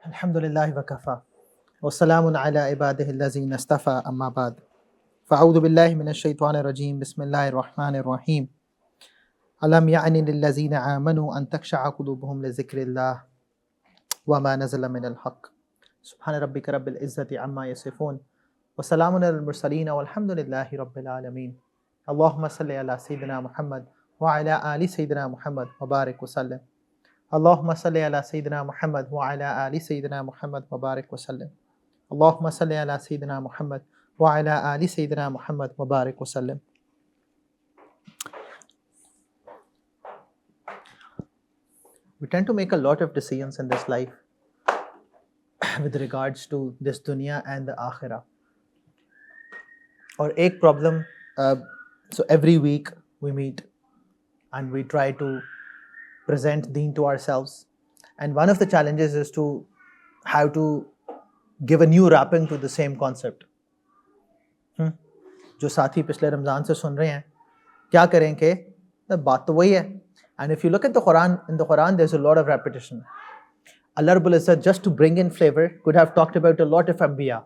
الحمد للہ وکفا والسلام علی عبادہ الذین اصطفى اما بعد فاعوذ باللہ من الشیطان الرجیم بسم اللہ الرحمن الرحیم الم یعن للذین آمنوا ان تخشع قلوبهم لذکر اللہ وما نزل من الحق سبحان ربک رب العزۃ عما یصفون وسلام علی المرسلین والحمد للہ رب العالمین اللہم صلی علی سیدنا محمد وعلی آل سیدنا محمد وبارک وسلم اللہم صلی علی سیدنا محمد وعلی آل سیدنا محمد وبارک وسلم اللہم صلی علی سیدنا محمد وعلی آل سیدنا محمد وبارک وسلم. We tend to make a lot of decisions in this life with regards to this dunya and the akhirah. اور ایک problem, so every week we meet and we try to present deen to ourselves, and one of the challenges is to how to give a new wrapping to the same concept. جو ساتھی پچھلے رمضان سے سن رہے ہیں کیا کریں کہ بات تو وہی ہے. And if you look at the Quran, in the Quran there's a lot of repetition. Allah Rabbul Izzat, just to bring in flavor, could have talked about a lot of Anbiya,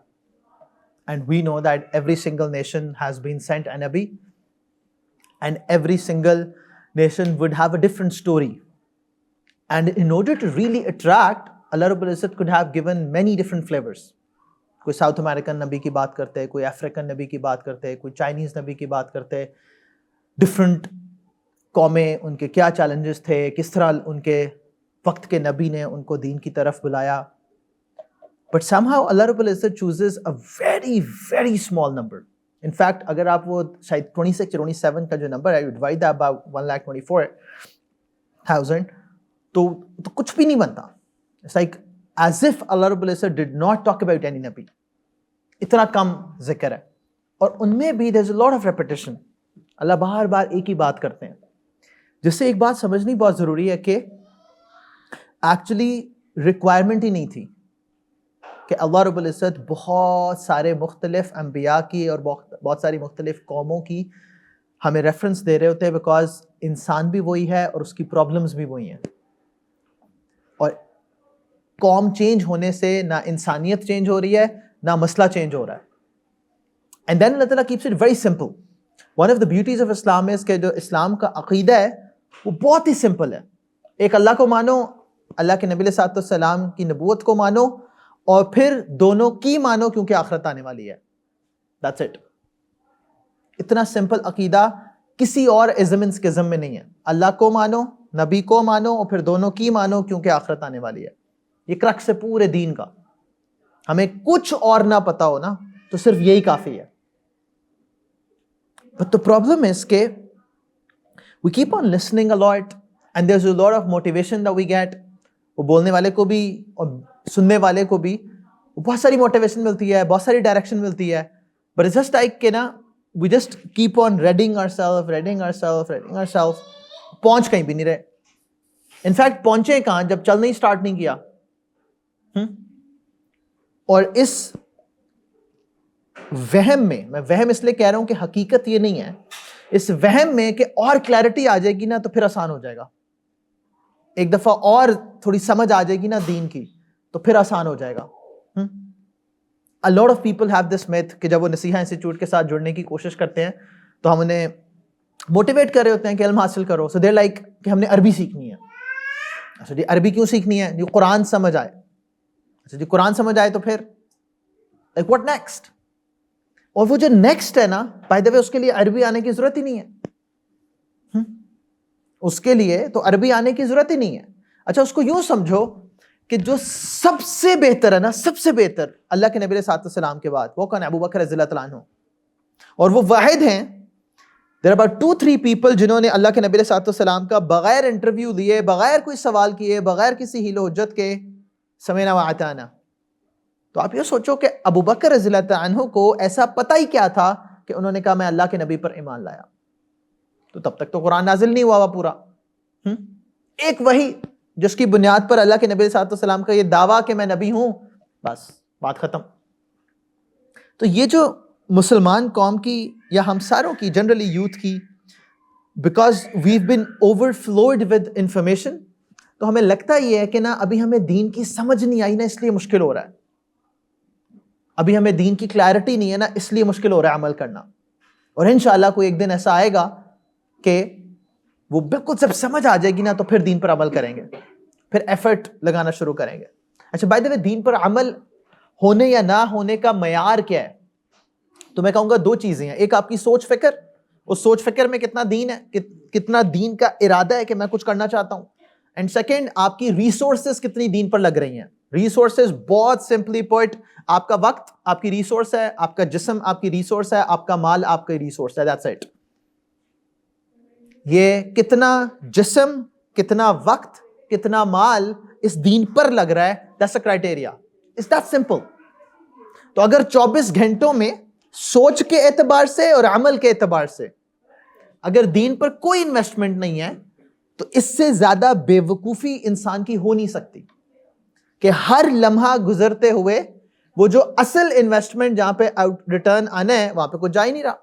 and we know that every single nation has been sent a Nabi, and every single nation would have a different story. And in order to really attract, Allah Rabbul Izzat could have given many different flavors. کوئی south American نبی کی بات کرتے, کوئی African نبی کی بات کرتے, کوئی چائنیز نبی کی بات کرتے, ڈفرنٹ قومیں, ان کے کیا چیلنجز تھے, کس طرح ان کے وقت کے نبی نے ان کو دین کی طرف بلایا. But somehow Allah Rabbul Izzat chooses a very very small number. In fact, اگر آپ وہ شاید 26-27 کا جو نمبر ہے, you divide that about 1,24,000, تو کچھ بھی نہیں بنتا. It's like as if Allah Rabbul Izzat did not talk about any Nabi. اتنا کم ذکر ہے, اور ان میں بھی there's a lot of repetition. اللہ بار بار ایک ہی بات کرتے ہیں, جس سے ایک بات سمجھنی بہت ضروری ہے کہ ایکچولی ریکوائرمنٹ ہی نہیں تھی کہ اللہ رب العزت بہت سارے مختلف انبیاء کی اور بہت ساری مختلف قوموں کی ہمیں ریفرنس دے رہے ہوتے ہیں, بیکاز انسان بھی وہی ہے اور اس کی پرابلمس بھی وہی ہیں. اور قوم چینج ہونے سے نہ انسانیت چینج ہو رہی ہے نہ مسئلہ چینج ہو رہا ہے. اینڈ دین اللہ تعالیٰ keeps it very simple. One of the beauties of Islam is کہ جو اسلام کا عقیدہ ہے وہ بہت ہی سمپل ہے. ایک اللہ کو مانو, اللہ کے نبی علیہ السلام کی نبوت کو مانو, اور پھر دونوں کی مانو کیونکہ آخرت آنے والی ہے. That's it. اتنا سمپل عقیدہ کسی اور ازم ان اسکزم میں نہیں ہے. اللہ کو مانو, نبی کو مانو, اور پھر دونوں کی مانو کیونکہ آخرت آنے والی ہے. یہ کرکس ہے پورے دین کا. ہمیں کچھ اور نہ پتا ہو نا تو صرف یہی کافی ہے. But the problem is کہ we keep on listening a lot and there's a lot of motivation that we get. وہ بولنے والے کو بھی اور سننے والے کو بھی بہت ساری موٹیویشن ملتی ہے, بہت ساری ڈائریکشن ملتی ہے. But it's just like کہ نا we just keep on reading ourselves. پہنچ کہیں بھی نہیں رہے. In fact پہنچے کہاں جب چلنا ہی اسٹارٹ نہیں کیا. اور اس وہم میں وہم اس لیے کہہ رہا ہوں کہ حقیقت یہ نہیں ہے, اس وہم میں کہ اور کلیئرٹی آ جائے گی نا تو پھر آسان ہو جائے گا, ایک دفعہ اور تھوڑی سمجھ آ جائے گی نا دین کی تو پھر آسان ہو جائے گا. A lot of people have this myth کہ جب وہ نصیحہ انسٹیٹیوٹ کے ساتھ جڑنے کی کوشش کرتے ہیں تو ہم انہیں موٹیویٹ کر رہے ہوتے ہیں کہ علم حاصل کرو. So they're like کہ ہم نے عربی سیکھنی ہے. اچھا جی عربی کیوں سیکھنی ہے؟ جو قرآن سمجھ آئے. اچھا جی قرآن سمجھ آئے تو پھر like what next؟ اور وہ جو نیکسٹ ہے نا, بائی دا وے اس کے لیے عربی آنے کی ضرورت ہی نہیں ہے. اس کے لیے تو عربی آنے کی ضرورت ہی نہیں ہے. اچھا اس کو یوں سمجھو کہ جو سب سے بہتر ہے نا, سب سے بہتر اللہ کے نبی علیہ السلام کے بعد وہ کون ہے؟ ابو بکر رضی اللہ تعالیٰ عنہ. اور وہ واحد ہیں, there are about 2-3 people جنہوں نے اللہ کے نبی علیہ السلام کا بغیر انٹرویو لیے, بغیر کوئی سوال کیے, بغیر کسی حیل و حجت کے سمعنا و اطعنا. تو آپ یہ سوچو کہ ابو بکر رضی اللہ عنہ کو ایسا پتہ ہی کیا تھا کہ انہوں نے کہا میں اللہ کے نبی پر ایمان لایا. تو تب تک تو قرآن نازل نہیں ہوا پورا. ایک وہی جس کی بنیاد پر اللہ کے نبی صلی اللہ علیہ وسلم کا یہ دعویٰ کہ میں نبی ہوں, بس بات ختم. تو یہ جو مسلمان قوم کی یا ہم ساروں کی, جنرلی یوتھ کی, because we've been over flooded with information, تو ہمیں لگتا یہ ہے کہ نا ابھی ہمیں دین کی سمجھ نہیں آئی نا اس لیے مشکل ہو رہا ہے، ابھی ہمیں دین کی کلیئرٹی نہیں ہے نا اس لیے مشکل ہو رہا ہے عمل کرنا. اور انشاءاللہ کوئی ایک دن ایسا آئے گا کہ وہ بالکل جب سمجھ آ جائے گی نا تو پھر دین پر عمل کریں گے، پھر ایفرٹ لگانا شروع کریں گے. اچھا بائی دی وے، دین پر عمل ہونے یا نہ ہونے کا معیار کیا ہے؟ تو میں کہوں گا دو چیزیں ہیں. ایک آپ کی سوچ فکر، اس سوچ فکر میں کتنا دین ہے، کتنا دین کا ارادہ ہے کہ میں کچھ کرنا چاہتا ہوں. اینڈ سیکنڈ، آپ کی ریسورسز کتنی دین پر لگ رہی ہیں. ریسورسز بہت سمپلی پوائنٹ، آپ کا وقت آپ کی ریسورس ہے، آپ کا جسم آپ کی ریسورس ہے، آپ کا مال آپ کا ریسورس ہے. That's it. یہ کتنا جسم، کتنا وقت، کتنا مال اس دین پر لگ رہا ہے، that's a criteria. It's that simple. تو اگر 24 گھنٹوں میں سوچ کے اعتبار سے اور عمل کے اعتبار سے اگر دین پر کوئی انویسٹمنٹ نہیں ہے تو اس سے زیادہ بے وقوفی انسان کی ہو نہیں سکتی کہ ہر لمحہ گزرتے ہوئے وہ جو اصل انویسٹمنٹ جہاں پہ ریٹرن آنا ہے وہاں پہ کچھ جا ہی نہیں رہا.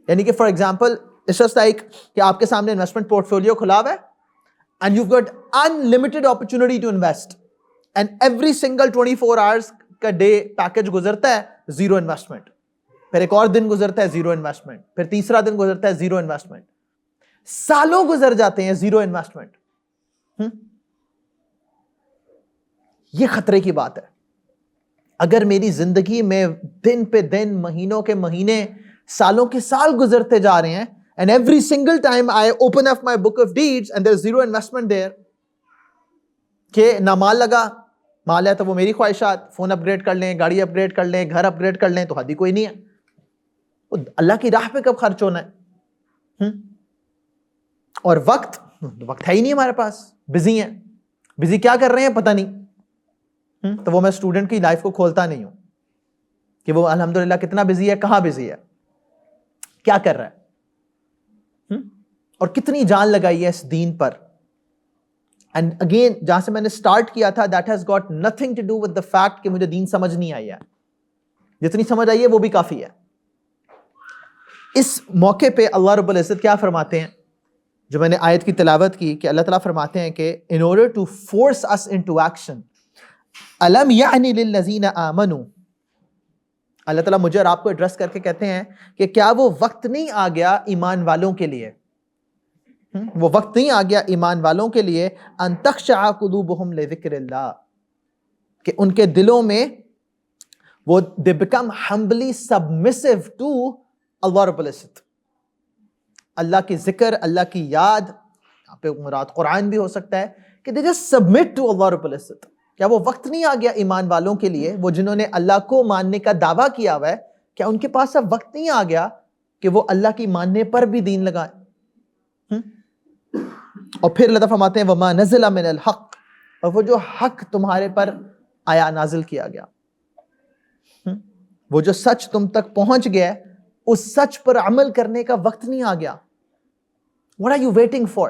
یعنی کہ for example it's just like کہ آپ کے سامنے انویسٹمنٹ پورٹ فولیو کھلا ہوا ہے and you get unlimited opportunity to invest and every single 24 hours کا ڈے پیکج گزرتا ہے زیرو انویسٹمنٹ، پھر ایک اور دن گزرتا ہے زیرو انویسٹمنٹ، پھر تیسرا دن گزرتا ہے زیرو انویسٹمنٹ، سالوں گزر جاتے ہیں زیرو انویسٹمنٹ. یہ خطرے کی بات ہے. اگر میری زندگی میں دن پہ دن، مہینوں کے مہینے، سالوں کے سال گزرتے جا رہے ہیں and every single time I open up my book of deeds and there's zero investment there، کہ نہ مال لگا، مال ہے تو وہ میری خواہشات، فون اپ گریڈ کر لیں، گاڑی اپ گریڈ کر لیں، گھر اپ گریڈ کر لیں، تو حد ہی کوئی نہیں ہے. اللہ کی راہ پہ کب خرچ ہونا ہے؟ اور وقت ہے ہی نہیں ہمارے پاس، بزی ہیں. بزی کیا کر رہے ہیں پتہ نہیں. تو وہ میں اسٹوڈنٹ کی لائف کو کھولتا نہیں ہوں کہ وہ الحمدللہ کتنا بزی ہے، کہاں بزی ہے، کیا کر رہا ہے، اور کتنی جان لگائی ہے اس دین پر. اینڈ اگین جہاں سے میں نے اسٹارٹ کیا تھا، that has got nothing to do with the fact کہ مجھے دین سمجھ نہیں آئی ہے. جتنی سمجھ آئی ہے وہ بھی کافی ہے. اس موقع پہ اللہ رب العزت کیا فرماتے ہیں، جو میں نے آیت کی تلاوت کی، کہ اللہ تعالیٰ فرماتے ہیں کہ in order to force us into action الم یعنی للذین آمنوا، اللہ تعالیٰ مجھے اور آپ کو ایڈریس کر کے کہتے ہیں کہ کیا وہ وقت نہیں آ گیا ایمان والوں کے لیے، وہ وقت نہیں آ گیا ایمان والوں کے لیے ان تخشع قلوبہم لذکر اللہ، کہ ان کے دلوں میں وہ they become humbly submissive to اللہ رب العزت، اللہ کی ذکر، اللہ کی یاد، یہاں پہ مراد قرآن بھی ہو سکتا ہے، کہ they just submit to اللہ رب العزت. کیا وہ وقت نہیں آ گیا ایمان والوں کے لیے، وہ جنہوں نے اللہ کو ماننے کا دعویٰ کیا ہوا ہے، کیا ان کے پاس اب وقت نہیں آ گیا کہ وہ اللہ کی ماننے پر بھی دین لگائیں؟ اور پھر اللہ تعالیٰ فرماتے ہیں وما نزل من الحق، اور وہ جو حق تمہارے پر آیا، نازل کیا گیا، وہ جو سچ تم تک پہنچ گیا، اس سچ پر عمل کرنے کا وقت نہیں آ گیا. What are you waiting for?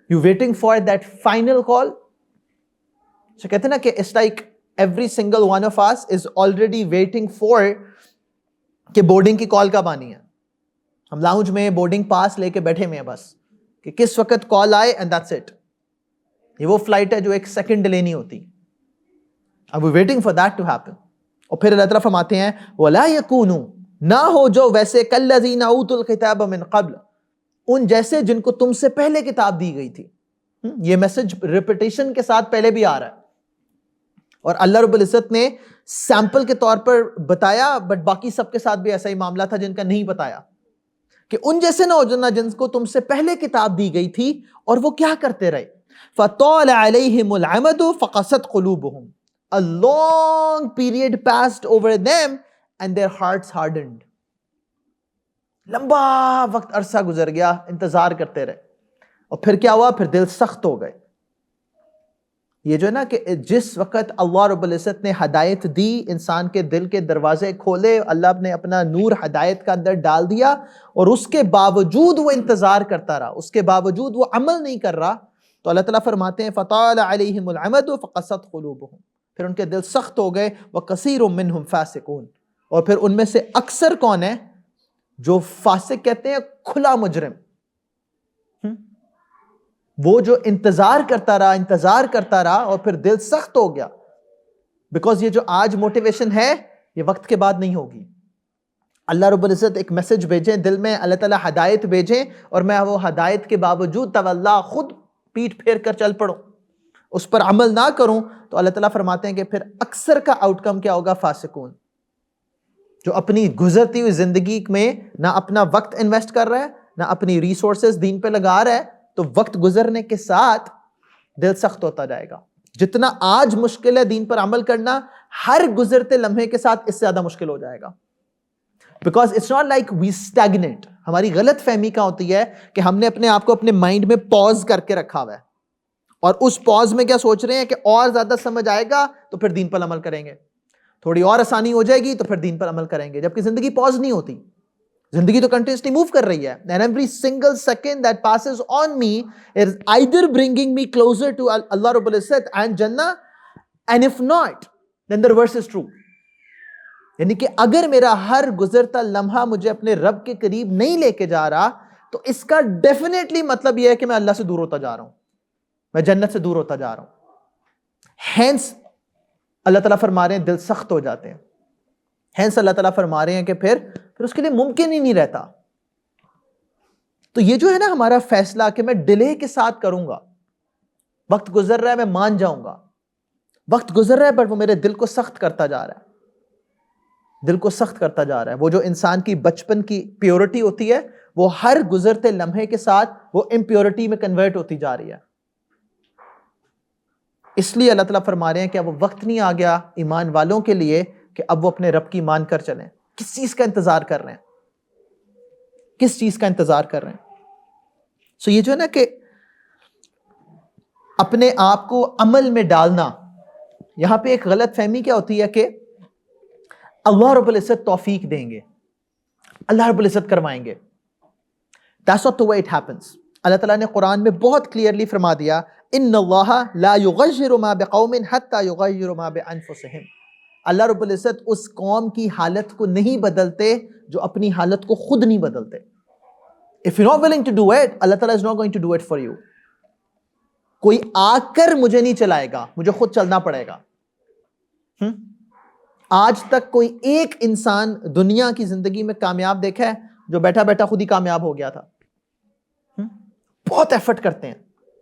You waiting for that final call? So کہتے ہیں نا کہ it's like every single one of us is already waiting for کہ بورڈنگ کی کال کب آنی ہے. ہم لاؤنج میں بورڈنگ پاس لے کے بیٹھے ہوئے ہیں بس کہ کس وقت کال آئے اینڈ دیٹس اٹ. یہ وہ فلائٹ ہے جو ایک سیکنڈ ڈیلے نہیں ہوتی. Are we waiting for that to happen? اور پھر اللہ تعالیٰ فرماتے ہیں وَلَا يَكُونُوا، نہ ہو جو ویسے كَالَّذِينَ أُوتُوا الْكِتَابَ مِنْ قَبْلِ، ان جیسے جن کو تم سے پہلے کتاب دی گئی تھی. یہ میسج ریپیٹیشن کے ساتھ پہلے بھی آ رہا ہے، اور اللہ رب العزت نے سیمپل کے طور پر بتایا، بٹ باقی سب کے ساتھ بھی ایسا ہی معاملہ تھا جن کا نہیں بتایا، کہ ان جیسے نہ ہو جن کو تم سے پہلے کتاب دی گئی تھی اور وہ کیا کرتے رہے. فَطَالَ عَلَيْهِمُ الْعَمَدُ فَقَسَتْ قُلُوبُهُمْ، a long period passed over them and their hearts hardened. لمبا وقت عرصہ گزر گیا، انتظار کرتے رہے، اور پھر کیا ہوا، پھر دل سخت ہو گئے. یہ جو ہے نا کہ جس وقت اللہ رب العزت نے ہدایت دی، انسان کے دل کے دروازے کھولے، اللہ نے اپنا نور ہدایت کا اندر ڈال دیا، اور اس کے باوجود وہ انتظار کرتا رہا، اس کے باوجود وہ عمل نہیں کر رہا، تو اللہ تعالیٰ فرماتے ہیں فَطَالَ عَلَيْهِمُ الْعَمَدُ فَقَسَتْ قُلُوبُهُمْ، پھر ان کے دل سخت ہو گئے. وَكَثِيرٌ مِّنْهُمْ فَاسِقُونَ، اور پھر ان میں سے اکثر کون ہے، جو فاسق کہتے ہیں کھلا مجرم، وہ جو انتظار کرتا رہا اور پھر دل سخت ہو گیا، بیکاز یہ جو آج موٹیویشن ہے یہ وقت کے بعد نہیں ہوگی. اللہ رب العزت ایک میسج بھیجیں دل میں، اللہ تعالیٰ ہدایت بھیجیں، اور میں وہ ہدایت کے باوجود تولا خود پیٹ پھیر کر چل پڑوں، اس پر عمل نہ کروں، تو اللہ تعالیٰ فرماتے ہیں کہ پھر اکثر کا آؤٹ کم کیا ہوگا؟ فاسقون. جو اپنی گزرتی ہوئی زندگی میں نہ اپنا وقت انویسٹ کر رہا ہے، نہ اپنی ریسورسز دین پہ لگا رہا ہے، تو وقت گزرنے کے ساتھ دل سخت ہوتا جائے گا. جتنا آج مشکل ہے دین پر عمل کرنا، ہر گزرتے لمحے کے ساتھ اس سے زیادہ مشکل ہو جائے گا. Because it's not like we stagnate. ہماری غلط فہمی کا ہوتی ہے کہ ہم نے اپنے آپ کو اپنے مائنڈ میں پاز کر کے رکھا ہوا ہے، اور اس پاز میں کیا سوچ رہے ہیں کہ اور زیادہ سمجھ آئے گا تو پھر دین پر عمل کریں گے، تھوڑی اور آسانی ہو جائے گی تو پھر دین پر عمل کریں گے. جبکہ زندگی پاز نہیں ہوتی، زندگی تو کنٹینیوسلی موو کر رہی ہے. And every single second that passes on me is either bringing me closer to Allah Rabbul Izzat and Jannah, and if not, then the reverse is true. یعنی کہ اگر میرا ہر گزرتا لمحہ مجھے اپنے رب کے قریب نہیں لے کے جا رہا، تو اس کا ڈیفینیٹلی مطلب یہ ہے کہ میں اللہ سے دور ہوتا جا رہا ہوں، میں جنت سے دور ہوتا جا رہا ہوں. ہینس اللہ تعالیٰ فرما رہے ہیں دل سخت ہو جاتے ہیں. ہینس اللہ تعالیٰ فرما رہے ہیں کہ پھر اس کے لیے ممکن ہی نہیں رہتا. تو یہ جو ہے نا ہمارا فیصلہ کہ میں ڈیلے کے ساتھ کروں گا، وقت گزر رہا ہے میں مان جاؤں گا، وقت گزر رہا ہے پر وہ میرے دل کو سخت کرتا جا رہا ہے، دل کو سخت کرتا جا رہا ہے. وہ جو انسان کی بچپن کی پیورٹی ہوتی ہے وہ ہر گزرتے لمحے کے ساتھ وہ امپیورٹی میں کنورٹ ہوتی جا رہی ہے. اس لیے اللہ تعالیٰ فرما رہے ہیں کہ اب وہ وقت نہیں آ گیا ایمان والوں کے لیے کہ اب وہ اپنے رب کی مان کر چلیں. کس چیز کا انتظار کر رہے ہیں؟ کس چیز کا انتظار کر رہے ہیں؟ سو یہ جو ہے نا کہ اپنے آپ کو عمل میں ڈالنا، یہاں پہ ایک غلط فہمی کیا ہوتی ہے کہ اللہ رب العزت توفیق دیں گے، اللہ رب العزت کروائیں گے. That's not the way it happens. اللہ تعالیٰ نے قرآن میں بہت کلیئرلی فرما دیا ان اللہ لا یغیر ما بقوم حتی یغیروا ما بانفسہم. اللہ رب العزت اس قوم کی حالت کو نہیں بدلتے جو اپنی حالت کو خود نہیں بدلتے. If you're not willing to do it, اللہ تعالیٰ is not going to do it for you. کوئی آ کر مجھے نہیں چلائے گا، مجھے خود چلنا پڑے گا. آج تک کوئی ایک انسان دنیا کی زندگی میں کامیاب دیکھا ہے جو بیٹھا بیٹھا خود ہی کامیاب ہو گیا تھا؟ بہت ایفرٹ کرتے ہیں،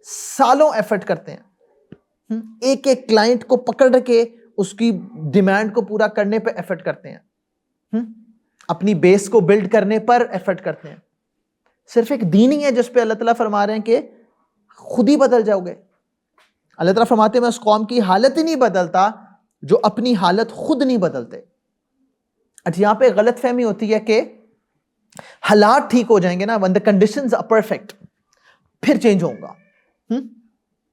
سالوں ایفرٹ کرتے ہیں، ایک ایک کلائنٹ کو پکڑ کے اس کی ڈیمانڈ کو پورا کرنے پہ ایفرٹ کرتے ہیں، اپنی بیس کو بلڈ کرنے پر ایفرٹ کرتے ہیں. صرف ایک دین ہی ہے جس پہ اللہ تعالیٰ فرما رہے ہیں کہ خود ہی بدل جاؤ گے. اللہ تعالیٰ فرماتے ہیں میں اس قوم کی حالت ہی نہیں بدلتا جو اپنی حالت خود نہیں بدلتے. اچھا یہاں پہ غلط فہمی ہوتی ہے کہ حالات ٹھیک ہو جائیں گے نا، when the conditions are perfect، پھر چینج ہوں گا.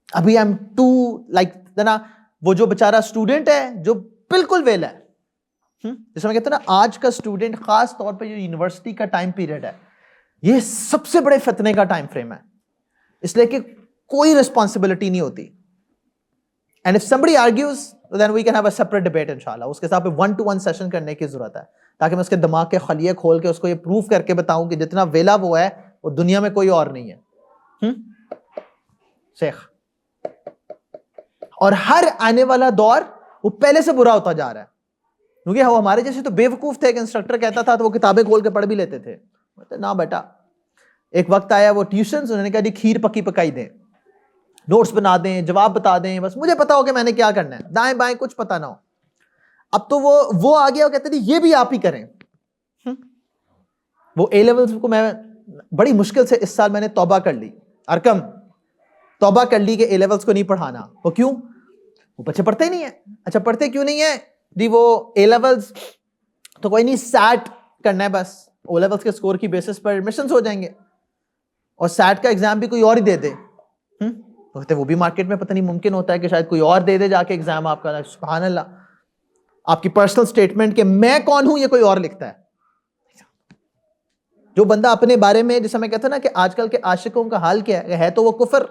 ابھی I'm too like نا وہ جو بیچارہ اسٹوڈنٹ ہے جو بالکل ویلا ہے، جیسے میں کہتا ہوں نا آج کا اسٹوڈنٹ خاص طور پہ جو یونیورسٹی کا ٹائم پیریڈ ہے یہ سب سے بڑے فتنے کا ٹائم فریم ہے، اس لیے کہ کوئی ریسپانسبلٹی نہیں ہوتی. And if somebody argues, then we can have a separate debate انشاءاللہ. اس کے ساتھ one to one session کرنے کی ضرورت ہے تاکہ میں اس کے دماغ کے خلیے کھول کے اس کو یہ پروف کر کے بتاؤں کہ جتنا ویلا وہ ہے وہ دنیا میں کوئی اور نہیں ہے. شیخ اور ہر آنے والا دور وہ پہلے سے برا ہوتا جا رہا ہے، کیونکہ وہ ہمارے جیسے تو بے وقوف تھے کہ انسٹرکٹر کہتا تھا تو وہ کتابیں کھول کے پڑھ بھی لیتے تھے. نہ بیٹا، ایک وقت آیا وہ ٹیوشنز انہوں نے کہا جی کھیر پکی پکائی دیں، نوٹس بنا دیں، جواب بتا دیں، بس مجھے پتا ہو کہ میں نے کیا کرنا ہے، دائیں بائیں کچھ پتا نہ ہو. اب تو وہ آ گیا، وہ کہتے ہیں یہ بھی آپ ہی کریں. وہ اے لیولز کو میں بڑی مشکل سے اس سال میں نے توبہ کر لی، ارکم توبہ کر لی کہ اے لیولز کو نہیں پڑھانا. وہ کیوں؟ وہ بچے پڑھتے ہی نہیں ہیں. اچھا پڑھتے کیوں نہیں ہیں جی؟ وہ اے لیولز تو کوئی نہیں، سیٹ کرنا ہے بس، او لیولز کے سکور کی بیسس پر ایڈمیشنز ہو جائیں گے، اور سیٹ کا ایگزام بھی کوئی اور ہی دے دے. وہ بھی مارکیٹ میں پتہ نہیں ممکن ہوتا ہے کہ شاید کوئی اور دے دے جا کے ایگزام آپ کا. سبحان اللہ، آپ کی پرسنل سٹیٹمنٹ کہ میں کون ہوں یہ کوئی اور لکھتا ہے. جو بندہ اپنے بارے میں، جیسا میں کہتا نا کہ آج کل کے عاشقوں کا حال کیا ہے تو وہ کفر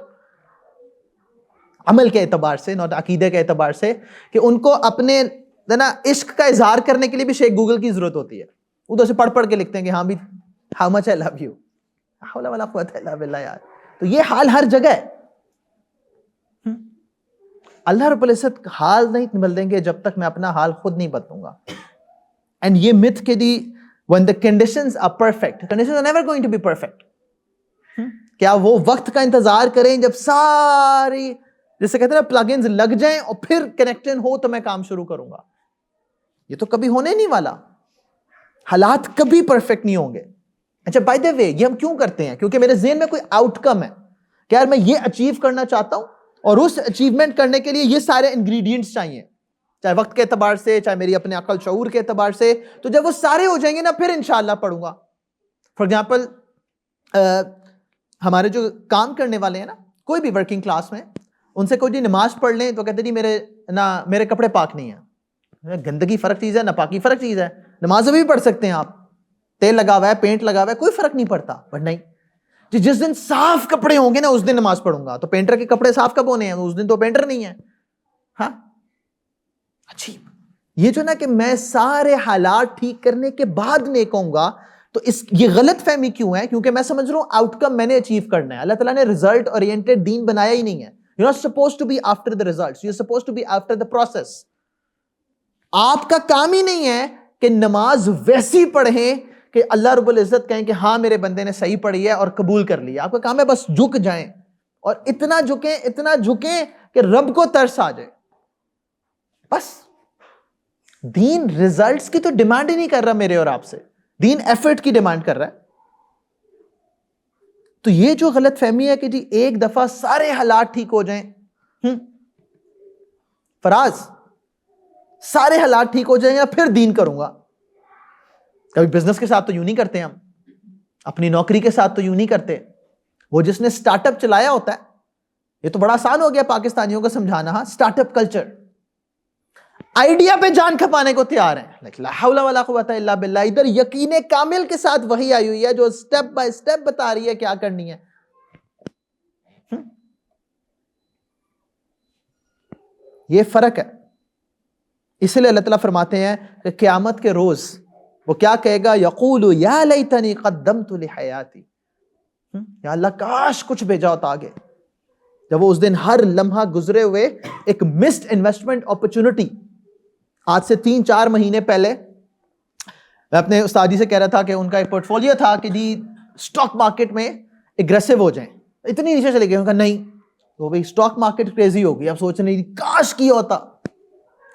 عمل کے اعتبار سے، نوٹ عقیدے کے اعتبار سے، کہ ان کو اپنے نا عشق کا اظہار کرنے کے لیے بھی شیخ گوگل کی ضرورت ہوتی ہے. ادھر سے پڑھ کے لکھتے ہیں کہ ہاں بھی how much I love you, حول ولا قوت الا باللہ. یار تو یہ حال ہر جگہ ہے. اللہ رب العزت حال نہیں بدلیں گے جب تک میں اپنا حال خود نہیں بدلوں گا. اینڈ یہ myth کہ دی when the conditions are perfect, conditions are never going to be perfect. کیا وہ وقت کا انتظار کریں جب ساری جیسے کہتے ہیں نا پلگنز لگ جائیں اور پھر کنیکشن ہو تو میں کام شروع کروں گا؟ یہ تو کبھی ہونے نہیں والا. حالات کبھی پرفیکٹ نہیں ہوں گے. اچھا بائی دا وے یہ ہم کیوں کرتے ہیں؟ کیونکہ میرے ذہن میں کوئی آؤٹ کم ہے کہ یار میں یہ اچیو کرنا چاہتا ہوں اور اس اچیومنٹ کرنے کے لیے یہ سارے انگریڈینٹس چاہیے, چاہے وقت کے اعتبار سے, چاہے میری اپنے عقل شعور کے اعتبار سے. تو جب وہ سارے ہو جائیں گے نا پھر انشاءاللہ پڑھوں گا. فار ایگزامپل ہمارے جو کام کرنے والے ہیں نا, کوئی بھی ورکنگ کلاس میں, ان سے کوئی جی نماز پڑھ لیں تو کہتے جی میرے کپڑے پاک نہیں ہیں. گندگی فرق چیز ہے, ناپاکی فرق چیز ہے. نماز بھی پڑھ سکتے ہیں آپ, تیل لگا ہوا ہے, پینٹ لگا ہوا ہے, کوئی فرق نہیں پڑتا. بٹ نہیں جی جس دن صاف کپڑے ہوں گے نا اس دن نماز پڑھوں گا. تو پینٹر کے کپڑے صاف کب ہونے ہیں؟ اس دن تو پینٹر نہیں ہے. ہاں عجیب یہ جو نا کہ میں سارے حالات ٹھیک کرنے کے بعد نیک ہوں گا, تو یہ غلط فہمی کیوں ہے؟ کیونکہ میں سمجھ رہا ہوں آؤٹ کم میں نے اچیو کرنا ہے. اللہ تعالیٰ نے ریزلٹ اورینٹڈ دین بنایا ہی نہیں ہے. You're not supposed to be after the results. You're supposed to be after the process. آپ کا کام ہی نہیں ہے کہ نماز ویسی پڑھیں کہ اللہ رب العزت کہیں کہ ہاں میرے بندے نے صحیح پڑھی ہے اور قبول کر لیا. آپ کا کام ہے بس جھک جائیں اور اتنا جھکیں کہ رب کو ترس آ جائے. بس دین ریزلٹس کی تو ڈیمانڈ ہی نہیں کر رہا میرے اور آپ سے, دین ایفرٹ کی ڈیمانڈ کر رہا ہے. تو یہ جو غلط فہمی ہے کہ جی ایک دفعہ سارے حالات ٹھیک ہو جائیں, فراز سارے حالات ٹھیک ہو جائیں گے پھر دین کروں گا. کبھی بزنس کے ساتھ تو یوں نہیں کرتے ہم, اپنی نوکری کے ساتھ تو یوں نہیں کرتے. وہ جس نے سٹارٹ اپ چلایا ہوتا ہے, یہ تو بڑا آسان ہو گیا پاکستانیوں کو سمجھانا. ہاں سٹارٹ اپ کلچر, آئیڈیا پہ جان کھپانے کو تیار ہیں. لا حول ولا قوت الا باللہ. ادھر یقین کامل کے ساتھ وحی آئی ہوئی ہے جو سٹیپ بائی سٹیپ بتا رہی ہے کیا کرنی ہے. یہ فرق ہے. اس لیے اللہ تعالیٰ فرماتے ہیں کہ قیامت کے روز وہ کیا کہے گا؟ یقول یا لیتنی قدمت لحیاتی. یا اللہ کاش کچھ بھیجا ہوتا آگے. جب وہ اس دن ہر لمحہ گزرے ہوئے ایک مسڈ انویسٹمنٹ اپرچونٹی. آج سے 3-4 مہینے پہلے میں اپنے استاد جی سے کہہ رہا تھا کہ ان کا ایک پورٹ فولیو تھا کہ جی اسٹاک مارکیٹ میں اگریسو ہو جائیں. اتنی نیچے چلے گئے. ان کا نہیں, تو بھائی اسٹاک مارکیٹ کریزی ہوگی. اب سوچ رہے کاش کی ہوتا,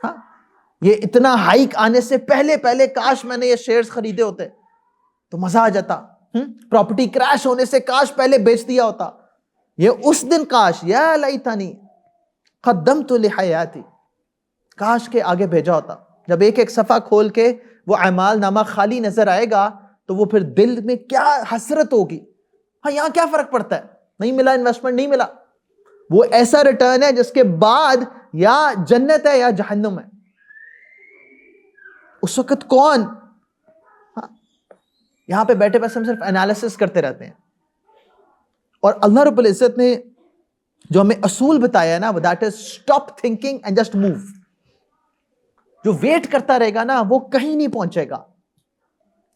ہاں یہ اتنا ہائیک آنے سے پہلے کاش میں نے یہ شیئرز خریدے ہوتے تو مزہ آ جاتا. پراپرٹی کریش ہونے سے کاش پہلے بیچ دیا ہوتا. یہ اس دن کاش یا لیتنی قدمت لحیاتی, کاش کے آگے بھیجا ہوتا. جب ایک ایک صفحہ کھول کے وہ اعمال نامہ خالی نظر آئے گا تو وہ پھر دل میں کیا حسرت ہوگی. ہاں یہاں کیا فرق پڑتا ہے, نہیں ملا انویسٹمنٹ, نہیں ملا. وہ ایسا ریٹرن ہے جس کے بعد یا جنت ہے یا جہنم ہے. اس وقت کون, یہاں پہ بیٹھے بس ہم صرف انالیسس کرتے رہتے ہیں. اور اللہ رب العزت نے جو ہمیں اصول بتایا ہے نا, that is stop thinking and just move. جو ویٹ کرتا رہے گا نا وہ کہیں نہیں پہنچے گا.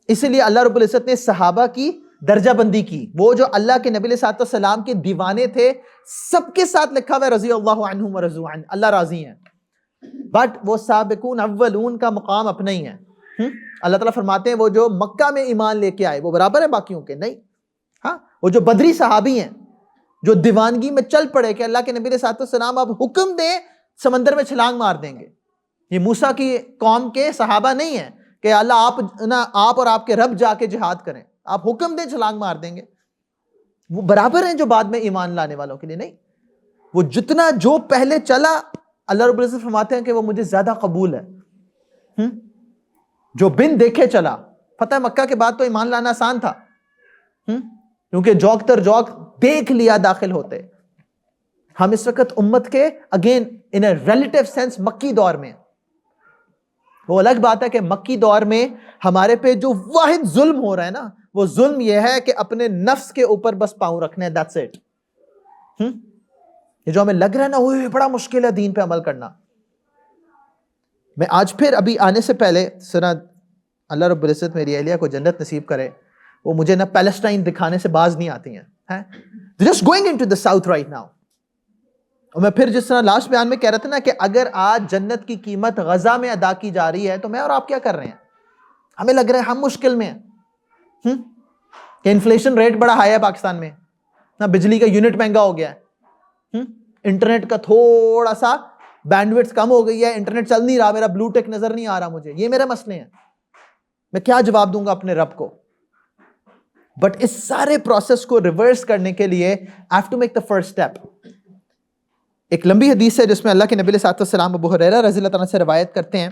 اسی لیے اللہ رب العزت نے صحابہ کی درجہ بندی کی. وہ جو اللہ کے نبی علیہ السلام کے دیوانے تھے, سب کے ساتھ لکھا ہوا ہے رضی اللہ عنہم ورضوا عنہ, اللہ راضی ہیں. بٹ وہ سابقون اولون کا مقام اپنا ہی ہے. اللہ تعالیٰ فرماتے ہیں وہ جو مکہ میں ایمان لے کے آئے وہ برابر ہے باقیوں کے نہیں. ہاں وہ جو بدری صحابی ہیں جو دیوانگی میں چل پڑے کہ اللہ کے نبی علیہ السلام اب حکم دیں سمندر میں چھلانگ مار دیں گے. یہ موسیٰ کی قوم کے صحابہ نہیں ہیں کہ اللہ آپ اور آپ کے رب جا کے جہاد کریں, آپ حکم دیں چھلانگ مار دیں گے. وہ برابر ہیں جو بعد میں ایمان لانے والوں کے لیے نہیں. وہ جتنا جو پہلے چلا اللہ رب العزت فرماتے ہیں کہ وہ مجھے زیادہ قبول ہے. جو بن دیکھے چلا. فتح مکہ کے بعد تو ایمان لانا آسان تھا کیونکہ جوک تر جوک دیکھ لیا داخل ہوتے. ہم اس وقت امت کے again in a relative sense مکی دور میں. وہ الگ بات ہے کہ مکی دور میں ہمارے پہ جو واحد ظلم ہو رہا ہے نا, وہ ظلم یہ ہے کہ اپنے نفس کے اوپر بس پاؤں رکھنے, that's it. یہ جو ہمیں لگ رہا ہے نا وہ بڑا مشکل ہے دین پہ عمل کرنا. میں آج پھر ابھی آنے سے پہلے سنا, اللہ رب العزت میری اہلیہ کو جنت نصیب کرے, وہ مجھے نہ پیلسٹائن دکھانے سے باز نہیں آتی ہیں. They're just going into the south right now. اور میں پھر جس طرح لاسٹ بیان میں کہہ رہا تھا نا کہ اگر آج جنت کی قیمت غزہ میں ادا کی جا رہی ہے تو میں اور آپ کیا کر رہے ہیں؟ ہمیں لگ رہا ہے ہم مشکل میں ہیں کہ انفلیشن ریٹ بڑا ہائی ہے پاکستان میں، نہ بجلی کا یونٹ مہنگا ہو گیا ہے، انٹرنیٹ کا تھوڑا سا بینڈوڈتھ کم ہو گئی ہے، انٹرنیٹ چل نہیں رہا، میرا بلو ٹیک نظر نہیں آ رہا مجھے، یہ میرے مسئلے ہیں، میں کیا جواب دوں گا اپنے رب کو؟ بٹ اس سارے پروسیس کو ریورس کرنے کے لیے I have to make the first step. ایک لمبی حدیث ہے جس میں اللہ کے نبی علیہ السلام ابو ہریرہ رضی اللہ عنہ سے روایت کرتے ہیں،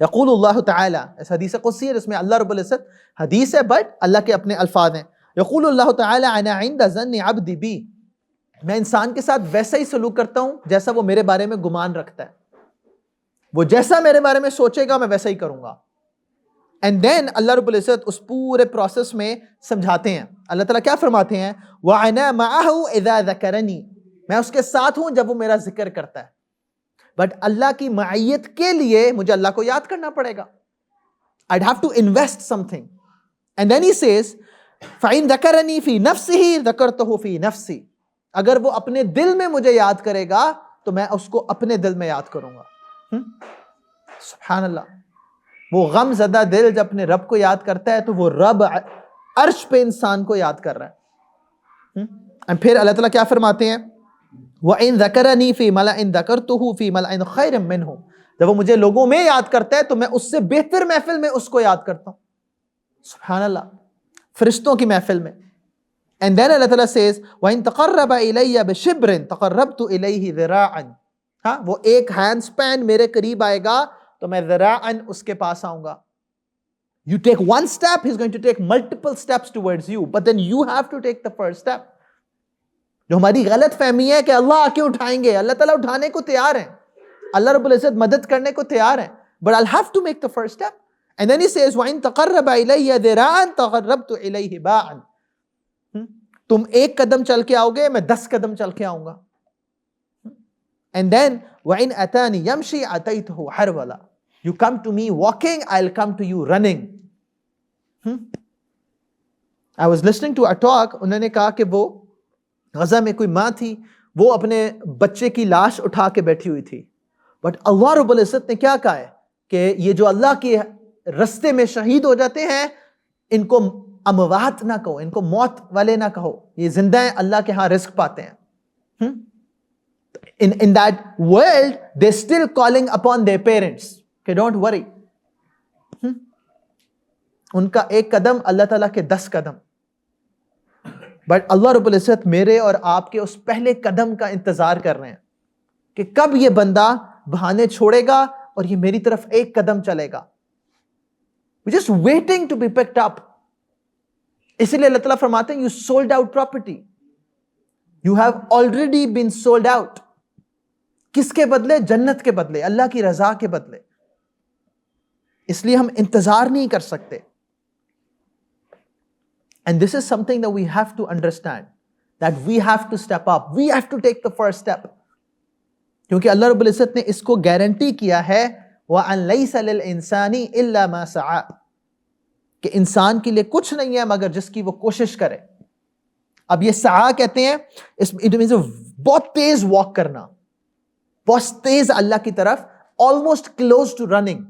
یقول اللہ تعالی، اس حدیث قدسی ہے جس میں اللہ رب العزت، حدیث ہے بٹ اللہ کے اپنے الفاظ ہیں، یقول اللہ تعالی انا عند ظن عبدی بی، میں انسان کے ساتھ ویسا ہی سلوک کرتا ہوں جیسا وہ میرے بارے میں گمان رکھتا ہے، وہ جیسا میرے بارے میں سوچے گا میں ویسا ہی کروں گا. اینڈ دین اللہ رب العزت اس پورے پروسیس میں سمجھاتے ہیں. اللہ تعالیٰ کیا فرماتے ہیں؟ وَأَنَا مَعَهُ إِذَا ذَكَرَنِي، میں اس کے ساتھ ہوں جب وہ میرا ذکر کرتا ہے. بٹ اللہ کی معیت کے لیے مجھے اللہ کو یاد کرنا پڑے گا. I'd have to invest something. And then he says فَإِن ذَكَرَنِي فِي نَفْسِهِ ذَكَرْتُهُ فِي نَفْسِي، اگر وہ اپنے دل میں مجھے یاد کرے گا تو میں اس کو اپنے دل میں یاد کروں گا. سبحان اللہ. وہ غم زدہ دل جب اپنے رب کو یاد کرتا ہے تو وہ رب عرش پہ انسان کو یاد کر رہا ہے. پھر اللہ تعالیٰ کیا فرماتے ہیں؟ وَإِن ذَكَرَنِي فِي مَلَئٍ ذَكَرْتُهُ فِي مَلَئٍ خَيْرٍ مِّنْهُ، جب وہ مجھے لوگوں میں یاد کرتا ہے تو میں اس سے بہتر محفل میں اس کو یاد کرتا ہوں. سبحان اللہ، فرشتوں کی محفل میں. And then اللہ تعالیٰ says وَإِن تَقَرَّبَ إِلَيَّ بِشِبْرٍ تَقَرَّبْتُ إِلَيْهِ ذِرَاعًا، ہاں وہ ایک ہینڈ سپین میرے قریب آئے گا تو میں ذراعًا اس کے پاس آؤں گا. You take one step, he's going to take multiple steps towards you, but then you have to take the first step. جو ہماری غلط فہمی ہے کہ اللہ آ کے اٹھائیں گے، اللہ تعالیٰ اٹھانے کو تیار ہیں، اللہ رب العزت مدد کرنے کو تیار ہیں، but I'll have to make the first step. And then he says وَإِن تَقَرَّبَ إِلَيَّ ذِرَاعًا تَقَرَّبْتُ إِلَيْهِ بَاعًا، تم ایک قدم چل کے آؤ گے میں 10 قدم چل کے آؤں گا. And then وَإِنْ أَتَانِي يَمْشِي أَتَيْتُهُ حَرْوَلًا، you come to me walking, I'll come to you running. I was listening to a talk، انہوں نے کہا کہ وہ غزہ میں کوئی ماں تھی، وہ اپنے بچے کی لاش اٹھا کے بیٹھی ہوئی تھی، بٹ اللہ رب العزت نے کیا کہا ہے کہ یہ جو اللہ کے رستے میں شہید ہو جاتے ہیں ان کو اموات نہ کہو، ان کو موت والے نہ کہو، یہ زندہ ہیں، اللہ کے ہاں رزق پاتے ہیں. In that world they're still calling upon their parents کہ don't worry. ان کا ایک قدم اللہ تعالیٰ کے 10 قدم. بٹ اللہ رب العزت میرے اور آپ کے اس پہلے قدم کا انتظار کر رہے ہیں کہ کب یہ بندہ بہانے چھوڑے گا اور یہ میری طرف ایک قدم چلے گا. We're just waiting to be picked up. اسی لیے اللہ تعالیٰ فرماتے ہیں you sold out property. You have already been sold out. کس کے بدلے؟ جنت کے بدلے، اللہ کی رضا کے بدلے. اس لیے ہم انتظار نہیں کر سکتے. And this is something that we have to understand, that we have to step up. We have to take the first step. کیونکہ اللہ رب العزت نے اس کو گارنٹی کیا ہے وَأَن لَيْسَ لِلْإِنسَانِ إِلَّا مَا سَعَى، کہ انسان کے لیے کچھ نہیں ہے مگر جس کی وہ کوشش کرے. اب یہ سعا کہتے ہیں اٹ مینز بہت تیز واک کرنا، بہت تیز اللہ کی طرف، almost close to running.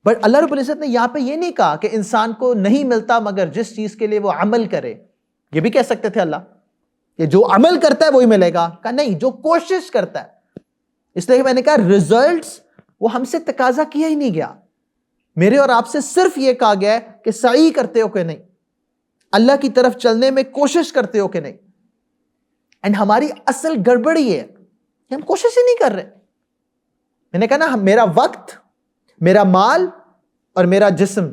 But Allah رب العزت نے یہاں پہ یہ نہیں کہا کہ انسان کو نہیں ملتا مگر جس چیز کے لیے وہ عمل کرے. یہ بھی کہہ سکتے تھے اللہ کہ جو عمل کرتا ہے وہی ملے گا، کہا نہیں، جو کوشش کرتا ہے. اس لیے میں نے کہا ریزلٹس وہ ہم سے تقاضا کیا ہی نہیں گیا. میرے اور آپ سے صرف یہ کہا گیا ہے کہ سعی کرتے ہو کہ نہیں، اللہ کی طرف چلنے میں کوشش کرتے ہو کہ نہیں. اینڈ ہماری اصل گڑبڑی ہے کہ ہم کوشش ہی نہیں کر رہے. میں نے کہا نا، میرا وقت، میرا مال اور میرا جسم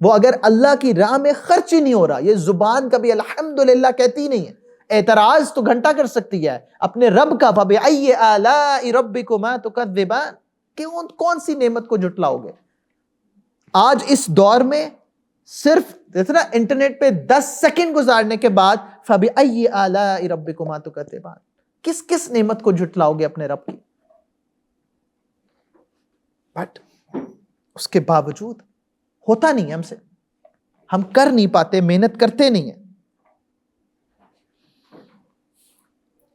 وہ اگر اللہ کی راہ میں خرچ ہی نہیں ہو رہا، یہ زبان کبھی الحمدللہ کہتی نہیں ہے، اعتراض تو گھنٹہ کر سکتی ہے اپنے رب کا، فَبِأَيِّ آلَاءِ رَبِّكُمَا تُكَذِّبَانِ، کہ کون سی نعمت کو جھٹلاؤ گے. آج اس دور میں صرف اتنا انٹرنیٹ پہ 10 سیکنڈ گزارنے کے بعد فَبِأَيِّ آلَاءِ رَبِّكُمَا تُكَذِّبَانِ، کس کس نعمت کو جھٹلاؤ گے اپنے رب کی. بٹ اس کے باوجود ہوتا نہیں ہم سے، ہم کر نہیں پاتے، محنت کرتے نہیں ہیں.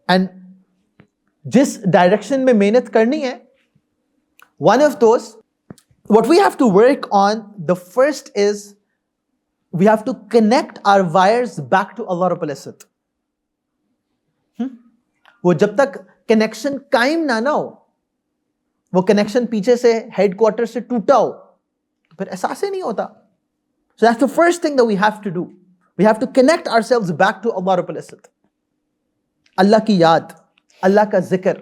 اینڈ جس ڈائریکشن میں محنت کرنی ہے, one of those, what we have to work on, the first is we have to connect our wires back to Allah Rabbul Izzat. وہ جب تک کنیکشن قائم نہ ہو, وہ کنیکشن پیچھے سے ہیڈ کوارٹر سے ٹوٹا ہو, تو پھر احساس ہی نہیں ہوتا. So that's the first thing that we have to do. We have to connect ourselves back to Allah Rabbul Izzat. اللہ کی یاد, اللہ کا ذکر,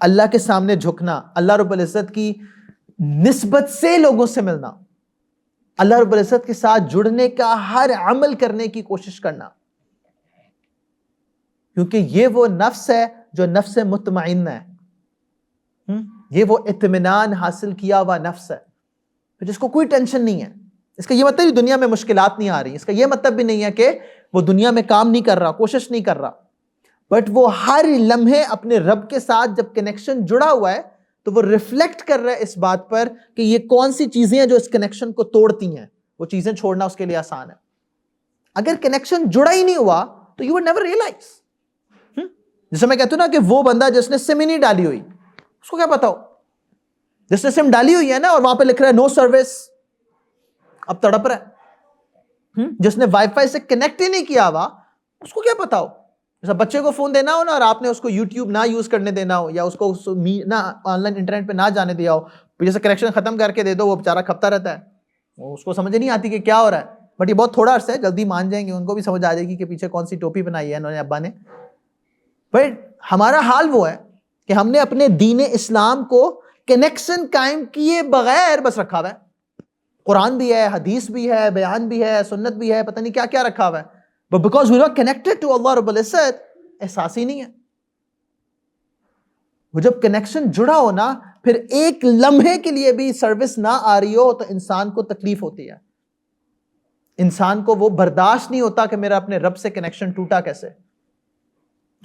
اللہ کے سامنے جھکنا, اللہ رب العزت کی نسبت سے لوگوں سے ملنا, اللہ رب العزت کے ساتھ جڑنے کا ہر عمل کرنے کی کوشش کرنا, کیونکہ یہ وہ نفس ہے جو نفس مطمئنہ ہے, یہ وہ اطمینان حاصل کیا ہوا نفس ہے جس کو کوئی ٹینشن نہیں ہے. اس کا یہ مطلب نہیں دنیا میں مشکلات نہیں آ رہی, اس کا یہ مطلب بھی نہیں ہے کہ وہ دنیا میں کام نہیں کر رہا, کوشش نہیں کر رہا, بٹ وہ ہر لمحے اپنے رب کے ساتھ جب کنیکشن جڑا ہوا ہے تو وہ ریفلیکٹ کر رہا ہے اس بات پر کہ یہ کون سی چیزیں ہیں جو اس کنیکشن کو توڑتی ہیں. وہ چیزیں چھوڑنا اس کے لیے آسان ہے. اگر کنیکشن جڑا ہی نہیں ہوا تو یو وڈ نیور ریئلائز. جیسے میں کہتا ہوں نا کہ وہ بندہ جس نے سم ہی نہیں ڈالی ہوئی, اس کو کیا پتا ہو, جس نے سم ڈالی ہوئی ہے نا اور وہاں پہ لکھ رہا ہے نو سروس, اب تڑپ رہا ہے. جس نے وائی فائی سے کنیکٹ ہی نہیں کیا ہوا, اس کو کیا پتا ہو. جیسا بچے کو فون دینا ہو نا اور آپ نے اس کو یوٹیوب نہ یوز کرنے دینا ہو, یا اس کو نہ آن لائن انٹرنیٹ پہ نہ جانے دیا ہو, پیچھے سے کنیکشن ختم کر کے دے دو, وہ بیچارہ کھپتا رہتا ہے, اس کو سمجھ نہیں آتی کہ کیا ہو رہا ہے. بٹ یہ بہت تھوڑا عرصہ ہے, جلدی مان جائیں گے, ان کو بھی سمجھ آ جائے گی کہ پیچھے کون سی ٹوپی بنائی ہے انہوں نے ابا نے. بٹ ہمارا حال وہ ہے کہ ہم نے اپنے دین اسلام کو کنیکشن قائم کیے بغیر بس رکھا ہوا ہے. قرآن بھی ہے, حدیث بھی ہے, بیان بھی ہے, سنت بھی ہے, پتہ نہیں کیا کیا رکھا ہوا ہے, but because we're not connected to Allah Rabbul Izzat, احساس ہی نہیں ہے. وہ جب کنیکشن جڑا ہو نا, پھر ایک لمحے کے لیے بھی سروس نہ آ رہی ہو تو انسان کو تکلیف ہوتی ہے. انسان کو وہ برداشت نہیں ہوتا کہ میرا اپنے رب سے کنیکشن ٹوٹا کیسے,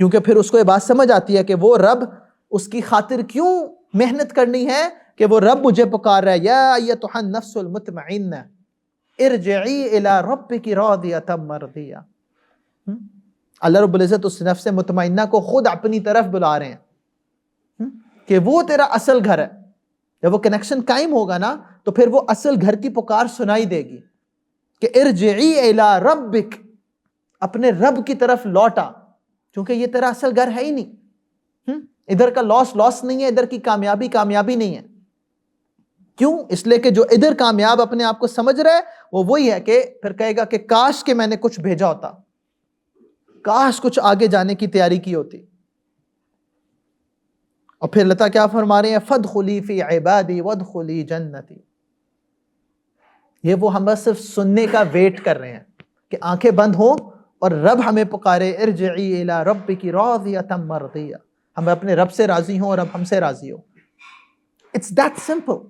کیونکہ پھر اس کو یہ بات سمجھ آتی ہے کہ وہ رب اس کی خاطر کیوں محنت کرنی ہے, کہ وہ رب مجھے پکار رہا ہے, یا ایتھا النفس المطمئنہ ارجعی الی ربک راضیۃ مرضیہ. اللہ رب العزت اس نفس مطمئنہ کو خود اپنی طرف بلا رہے ہیں کہ وہ تیرا اصل گھر ہے. جب وہ کنیکشن قائم ہوگا نا تو پھر وہ اصل گھر کی پکار سنائی دے گی کہ ارجعی الی ربک, اپنے رب کی طرف لوٹا, کیونکہ یہ تیرا اصل گھر ہے ہی نہیں. ادھر کا لاس نہیں ہے, ادھر کی کامیابی نہیں ہے. کیوں؟ اس لیے کہ جو ادھر کامیاب اپنے آپ کو سمجھ رہا ہے وہ وہی ہے کہ پھر کہے گا کہ کاش کہ میں نے کچھ بھیجا ہوتا, کاش کچھ آگے جانے کی تیاری کی ہوتی. اور پھر اللہ کیا فرما رہے ہیں, فادخلی فی عبادی وادخلی جنتی. یہ وہ ہم بس صرف سننے کا ویٹ کر رہے ہیں کہ آنکھیں بند ہوں اور رب ہمیں پکارے, ارجعی الی ربک راضیۃ مرضیہ, ہم اپنے رب سے راضی ہوں اور رب ہم سے راضی ہو. It's that simple.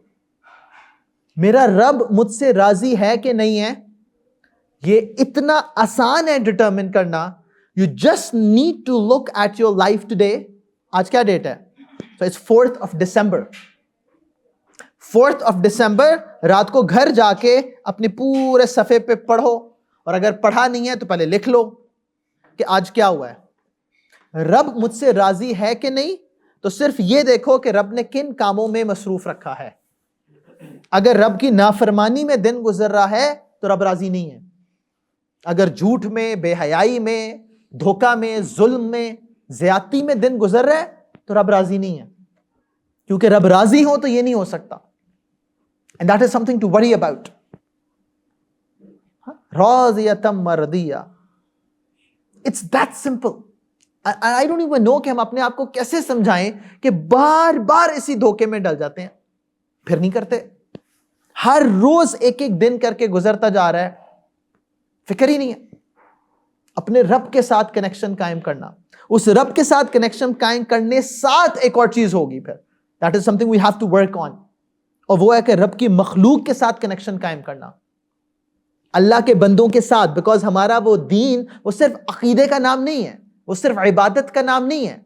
میرا رب مجھ سے راضی ہے کہ نہیں ہے, یہ اتنا آسان ہے ڈٹرمن کرنا. You just need to look at your life today. آج کیا ڈیٹ ہے؟ So it's 4th of December. 4th of December رات کو گھر جا کے اپنے پورے صفحے پہ پڑھو, اور اگر پڑھا نہیں ہے تو پہلے لکھ لو کہ آج کیا ہوا ہے. رب مجھ سے راضی ہے کہ نہیں, تو صرف یہ دیکھو کہ رب نے کن کاموں میں مصروف رکھا ہے. اگر رب کی نافرمانی میں دن گزر رہا ہے تو رب راضی نہیں ہے. اگر جھوٹ میں, بے حیائی میں, دھوکہ میں, ظلم میں, زیادتی میں دن گزر رہا ہے تو رب راضی نہیں ہے, کیونکہ رب راضی ہو تو یہ نہیں ہو سکتا. And that is something to worry about. راضیۃ Marziya. It's that simple. I don't even know کہ ہم اپنے آپ کو کیسے سمجھائیں کہ بار بار اسی دھوکے میں ڈل جاتے ہیں, پھر نہیں کرتے. ہر روز ایک ایک دن کر کے گزرتا جا رہا ہے, فکر ہی نہیں ہے. اپنے رب کے ساتھ کنیکشن قائم کرنا, اس رب کے ساتھ کنیکشن قائم کرنے ساتھ ایک اور چیز ہوگی پھر, that is something we have to work on, اور وہ ہے کہ رب کی مخلوق کے ساتھ کنیکشن قائم کرنا, اللہ کے بندوں کے ساتھ. بیکاز ہمارا وہ دین وہ صرف عقیدے کا نام نہیں ہے, وہ صرف عبادت کا نام نہیں ہے.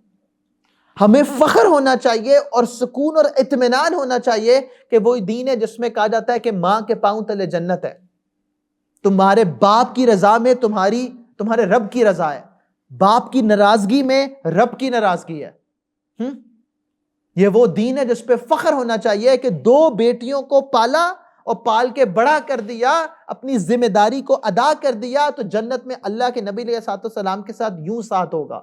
ہمیں فخر ہونا چاہیے اور سکون اور اطمینان ہونا چاہیے کہ وہ دین ہے جس میں کہا جاتا ہے کہ ماں کے پاؤں تلے جنت ہے. تمہارے باپ کی رضا میں تمہارے رب کی رضا ہے. باپ کی ناراضگی میں رب کی ناراضگی ہے. یہ وہ دین ہے جس پہ فخر ہونا چاہیے کہ 2 بیٹیوں کو پالا اور پال کے بڑا کر دیا, اپنی ذمہ داری کو ادا کر دیا, تو جنت میں اللہ کے نبی علیہ السلام کے ساتھ یوں ساتھ ہوگا.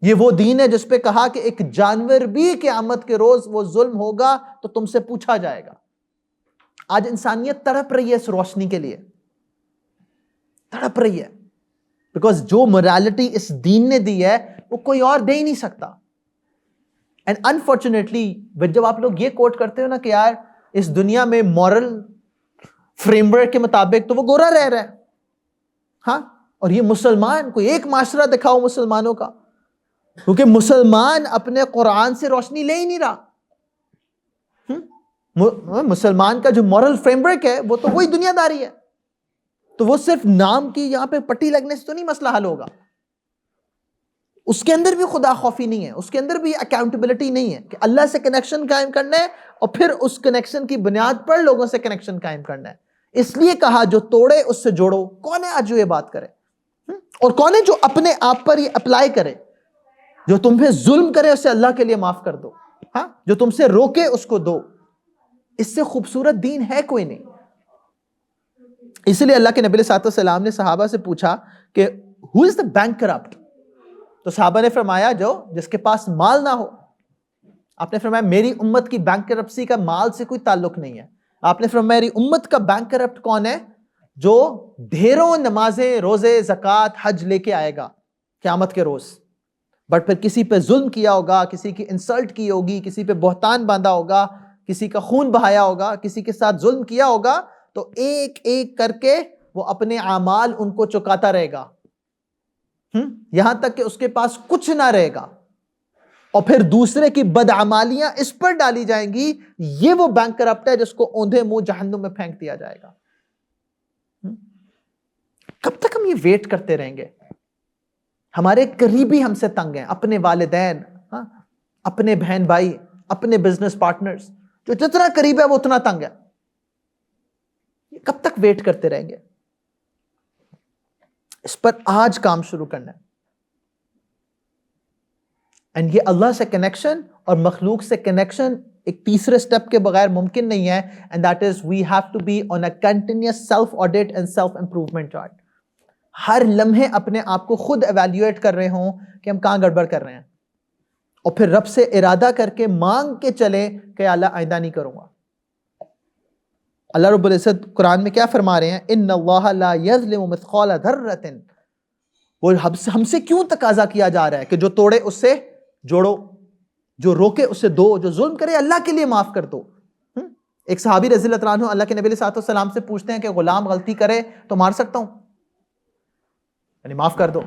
یہ وہ دین ہے جس پہ کہا کہ ایک جانور بھی قیامت کے روز وہ ظلم ہوگا تو تم سے پوچھا جائے گا. آج انسانیت تڑپ رہی ہے اس روشنی کے لیے, تڑپ رہی ہے, بیکاز جو morality اس دین نے دی ہے وہ کوئی اور دے ہی نہیں سکتا. اینڈ انفارچونیٹلی جب آپ لوگ یہ کوٹ کرتے ہو نا کہ یار اس دنیا میں مورل فریم ورک کے مطابق تو وہ گورا رہ رہا ہے, ہاں, اور یہ مسلمان, کوئی ایک معاشرہ دکھاؤ مسلمانوں کا, کیونکہ مسلمان اپنے قرآن سے روشنی لے ہی نہیں رہا. مسلمان کا جو مورل فریم ورک ہے وہ تو وہی دنیا داری ہے, تو وہ صرف نام کی یہاں پہ پٹی لگنے سے تو نہیں مسئلہ حل ہوگا. اس کے اندر بھی خدا خوفی نہیں ہے, اس کے اندر بھی اکاؤنٹیبلٹی نہیں ہے کہ اللہ سے کنیکشن قائم کرنا ہے اور پھر اس کنیکشن کی بنیاد پر لوگوں سے کنیکشن قائم کرنا ہے. اس لیے کہا جو توڑے اس سے جوڑو. کون ہے آج جو یہ بات کرے, اور کون ہے جو اپنے آپ پر یہ اپلائی کرے؟ جو تم پہ ظلم کرے اسے اللہ کے لیے معاف کر دو, ہاں, جو تم سے روکے اس کو دو. اس سے خوبصورت دین ہے کوئی نہیں. اس لیے اللہ کے نبی علیہ السلام نے صحابہ سے پوچھا کہ who is the bankrupt؟ تو صحابہ نے فرمایا جس کے پاس مال نہ ہو. آپ نے فرمایا میری امت کی بینکرپسی کا مال سے کوئی تعلق نہیں ہے. آپ نے فرمایا میری امت کا بینکرپٹ کون ہے؟ جو ڈھیروں نمازیں, روزے, زکوٰۃ, حج لے کے آئے گا قیامت کے روز, بٹ پھر کسی پہ ظلم کیا ہوگا, کسی کی انسلٹ کی ہوگی, کسی پہ بہتان باندھا ہوگا, کسی کا خون بہایا ہوگا, کسی کے ساتھ ظلم کیا ہوگا, تو ایک ایک کر کے وہ اپنے اعمال ان کو چکاتا رہے گا, یہاں تک کہ اس کے پاس کچھ نہ رہے گا, اور پھر دوسرے کی بدعمالیاں اس پر ڈالی جائیں گی. یہ وہ بینکرپٹ ہے جس کو اوندھے منہ جہنم میں پھینک دیا جائے گا. کب تک ہم یہ ویٹ کرتے رہیں گے؟ ہمارے قریبی ہم سے تنگ ہیں, اپنے والدین, اپنے بہن بھائی, اپنے بزنس پارٹنرز, جو جتنا قریب ہے وہ اتنا تنگ ہے. کب تک ویٹ کرتے رہیں گے؟ اس پر آج کام شروع کرنا ہے. اینڈ یہ اللہ سے کنیکشن اور مخلوق سے کنیکشن ایک تیسرے سٹیپ کے بغیر ممکن نہیں ہے. And that is we have to be on a continuous self audit and self improvement chart. ہر لمحے اپنے آپ کو خود ایویلیویٹ کر رہے ہوں کہ ہم کہاں گڑبڑ کر رہے ہیں, اور پھر رب سے ارادہ کر کے مانگ کے چلیں کہ اللہ آئندہ نہیں کروں گا. اللہ رب العزت قرآن میں کیا فرما رہے ہیں؟ ان اللہ لا یظلم مثقال ذرۃ. وہ ہم سے کیوں تقاضا کیا جا رہا ہے کہ جو توڑے اس سے جوڑو, جو روکے اس سے دو, جو ظلم کرے اللہ کے لیے معاف کر دو. ایک صحابی رضی اللہ عنہ اللہ کے نبی علیہ السلام سے پوچھتے ہیں کہ غلام غلطی کرے تو مار سکتا ہوں, یعنی معاف کر دو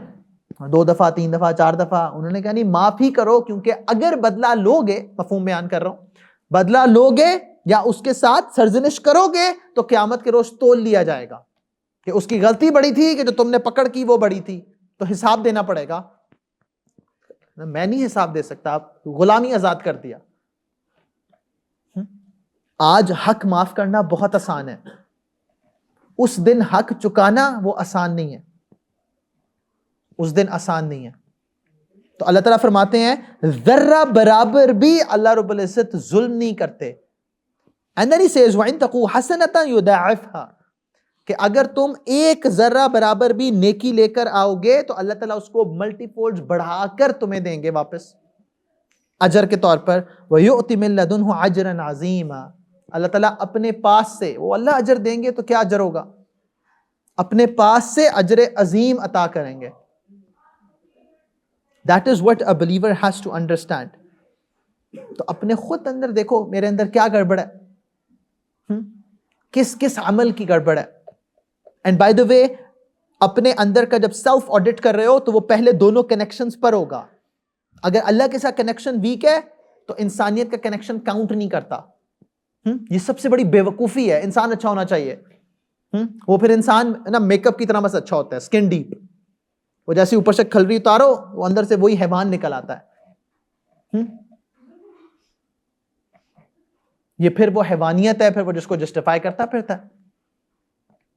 2 دفعہ 3 دفعہ 4 دفعہ. انہوں نے کہا نہیں, معاف ہی کرو, کیونکہ اگر بدلہ لوگے, مفہوم بیان کر رہا ہوں, بدلہ لوگے یا اس کے ساتھ سرزنش کرو گے تو قیامت کے روز تول لیا جائے گا کہ اس کی غلطی بڑی تھی کہ جو تم نے پکڑ کی وہ بڑی تھی, تو حساب دینا پڑے گا. میں نہیں حساب دے سکتا, آپ غلامی آزاد کر دیا. آج حق معاف کرنا بہت آسان ہے, اس دن حق چکانا وہ آسان نہیں ہے, اس دن آسان نہیں ہے. تو اللہ تعالیٰ فرماتے ہیں ذرہ برابر بھی اللہ رب العزت ظلم نہیں کرتے. And then he says وَإِن تَقُوا حَسَنَةً يُضَاعِفْهَا, کہ اگر تم ایک ذرہ برابر بھی نیکی لے کر آؤ گے تو اللہ تعالیٰ اس کو ملٹی فولڈز بڑھا کر تمہیں دیں گے واپس اجر کے طور پر. وَيُؤْتِ مِن لَدُنْهُ أَجْرًا عَظِيمًا, اللہ تعالیٰ اپنے پاس سے, وہ اللہ اجر دیں گے تو کیا اجر ہوگا, اپنے پاس سے اجر عظیم عطا کریں گے. That is what a believer has to understand. تو اپنے خود اندر دیکھو میرے اندر کیا گڑبڑ ہے, کس عمل کی گڑبڑ ہے. اینڈ بائی دا وے اپنے اندر کا جب سیلف آڈٹ کر رہے ہو تو وہ پہلے دونوں کنیکشنز پر ہوگا. اگر اللہ کے ساتھ کنیکشن ویک ہے تو انسانیت کا کنیکشن کاؤنٹ نہیں کرتا. یہ سب سے بڑی بے وقوفی ہے. انسان اچھا ہونا چاہیے, وہ پھر انسان نا میک اپ کی طرح بس اچھا ہوتا ہے, اسکن ڈیپ, وہ جیسے اوپر سے کھلری اتارو وہ اندر سے وہی حیوان نکل آتا ہے. یہ پھر وہ حیوانیت ہے, پھر وہ جس کو جسٹیفائی کرتا پھرتا ہے.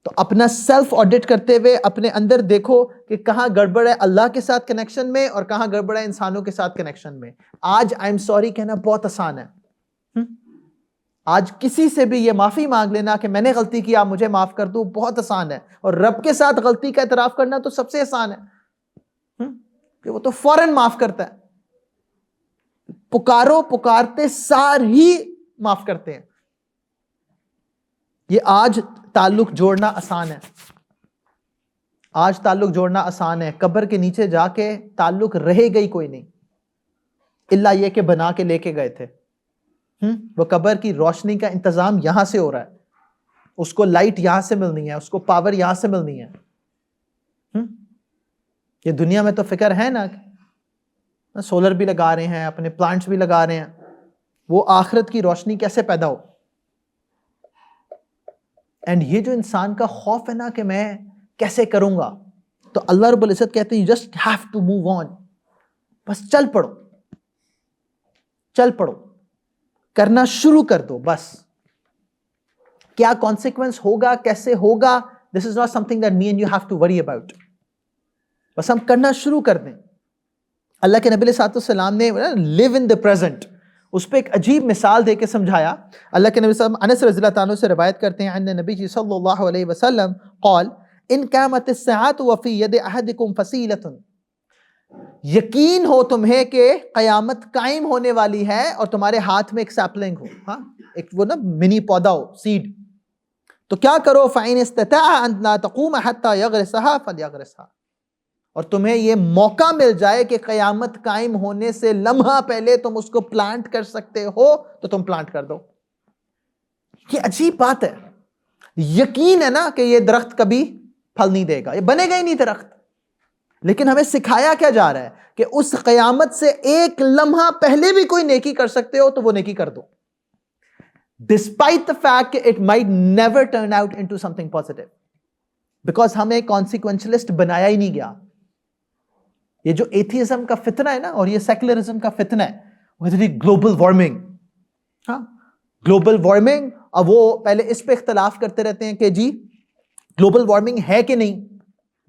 تو اپنا سیلف آڈٹ کرتے ہوئے اپنے اندر دیکھو کہ کہاں گڑبڑ ہے اللہ کے ساتھ کنیکشن میں اور کہاں گڑبڑ ہے انسانوں کے ساتھ کنیکشن میں. آج آئی ایم سوری کہنا بہت آسان ہے. آج کسی سے بھی یہ معافی مانگ لینا کہ میں نے غلطی کی آپ مجھے معاف کر دو بہت آسان ہے. اور رب کے ساتھ غلطی کا اعتراف کرنا تو سب سے آسان ہے کہ وہ تو فوراً معاف کرتا ہے. پکارو پکارتے سار ہی معاف کرتے ہیں. یہ آج تعلق جوڑنا آسان ہے. آج تعلق جوڑنا آسان ہے. قبر کے نیچے جا کے تعلق رہے گئی کوئی نہیں الا یہ کہ بنا کے لے کے گئے تھے. وہ قبر کی روشنی کا انتظام یہاں سے ہو رہا ہے, اس کو لائٹ یہاں سے ملنی ہے, اس کو پاور یہاں سے ملنی ہے. یہ دنیا میں تو فکر ہے نا, سولر بھی لگا رہے ہیں, اپنے پلانٹس بھی لگا رہے ہیں, وہ آخرت کی روشنی کیسے پیدا ہو. اینڈ یہ جو انسان کا خوف ہے نا کہ میں کیسے کروں گا, تو اللہ رب العزت کہتے ہیں you just have to move on. بس چل پڑو, چل پڑو, کرنا شروع کر دو. بس کیا کانسیکوینس ہوگا, کیسے ہوگا, this is not something that me and you have to worry about. بس ہم کرنا شروع کر دیں. اللہ کے نبی صلی اللہ علیہ وسلم نے live in the present, اس پہ ایک عجیب مثال دے کے سمجھایا. اللہ کے نبی صلی اللہ علیہ وسلم انس رضی اللہ عنہ سے روایت کرتے ہیں ان نبی صلی اللہ علیہ وسلم قال ان قامت الساعۃ وفی ید احدکم فصیلۃ, یقین ہو تمہیں کہ قیامت قائم ہونے والی ہے اور تمہارے ہاتھ میں ایک سیپلنگ ہو, ہاں ایک وہ نا منی پودا ہو, سیڈ. تو کیا کرو فَإِنِ اسْتَطَاعَ أَن لَا تَقُومَ حَتَّى يَغْرِسَهَا فَلْيَغْرِسْهَا, اور تمہیں یہ موقع مل جائے کہ قیامت قائم ہونے سے لمحہ پہلے تم اس کو پلانٹ کر سکتے ہو تو تم پلانٹ کر دو. یہ عجیب بات ہے. یقین ہے نا کہ یہ درخت کبھی پھل نہیں دے گا, یہ بنے گا ہی نہیں درخت, لیکن ہمیں سکھایا کیا جا رہا ہے کہ اس قیامت سے ایک لمحہ پہلے بھی کوئی نیکی کر سکتے ہو تو وہ نیکی کر دو, despite the fact that it might never turn out into something positive, because ہمیں consequentialist بنایا ہی نہیں گیا. یہ جو ایتھیزم کا فتنہ ہے نا اور یہ سیکولرزم کا فتنہ ہے, وہ گلوبل وارمنگ, ہاں گلوبل وارمنگ. اب وہ پہلے اس پہ اختلاف کرتے رہتے ہیں کہ جی گلوبل وارمنگ ہے کہ نہیں,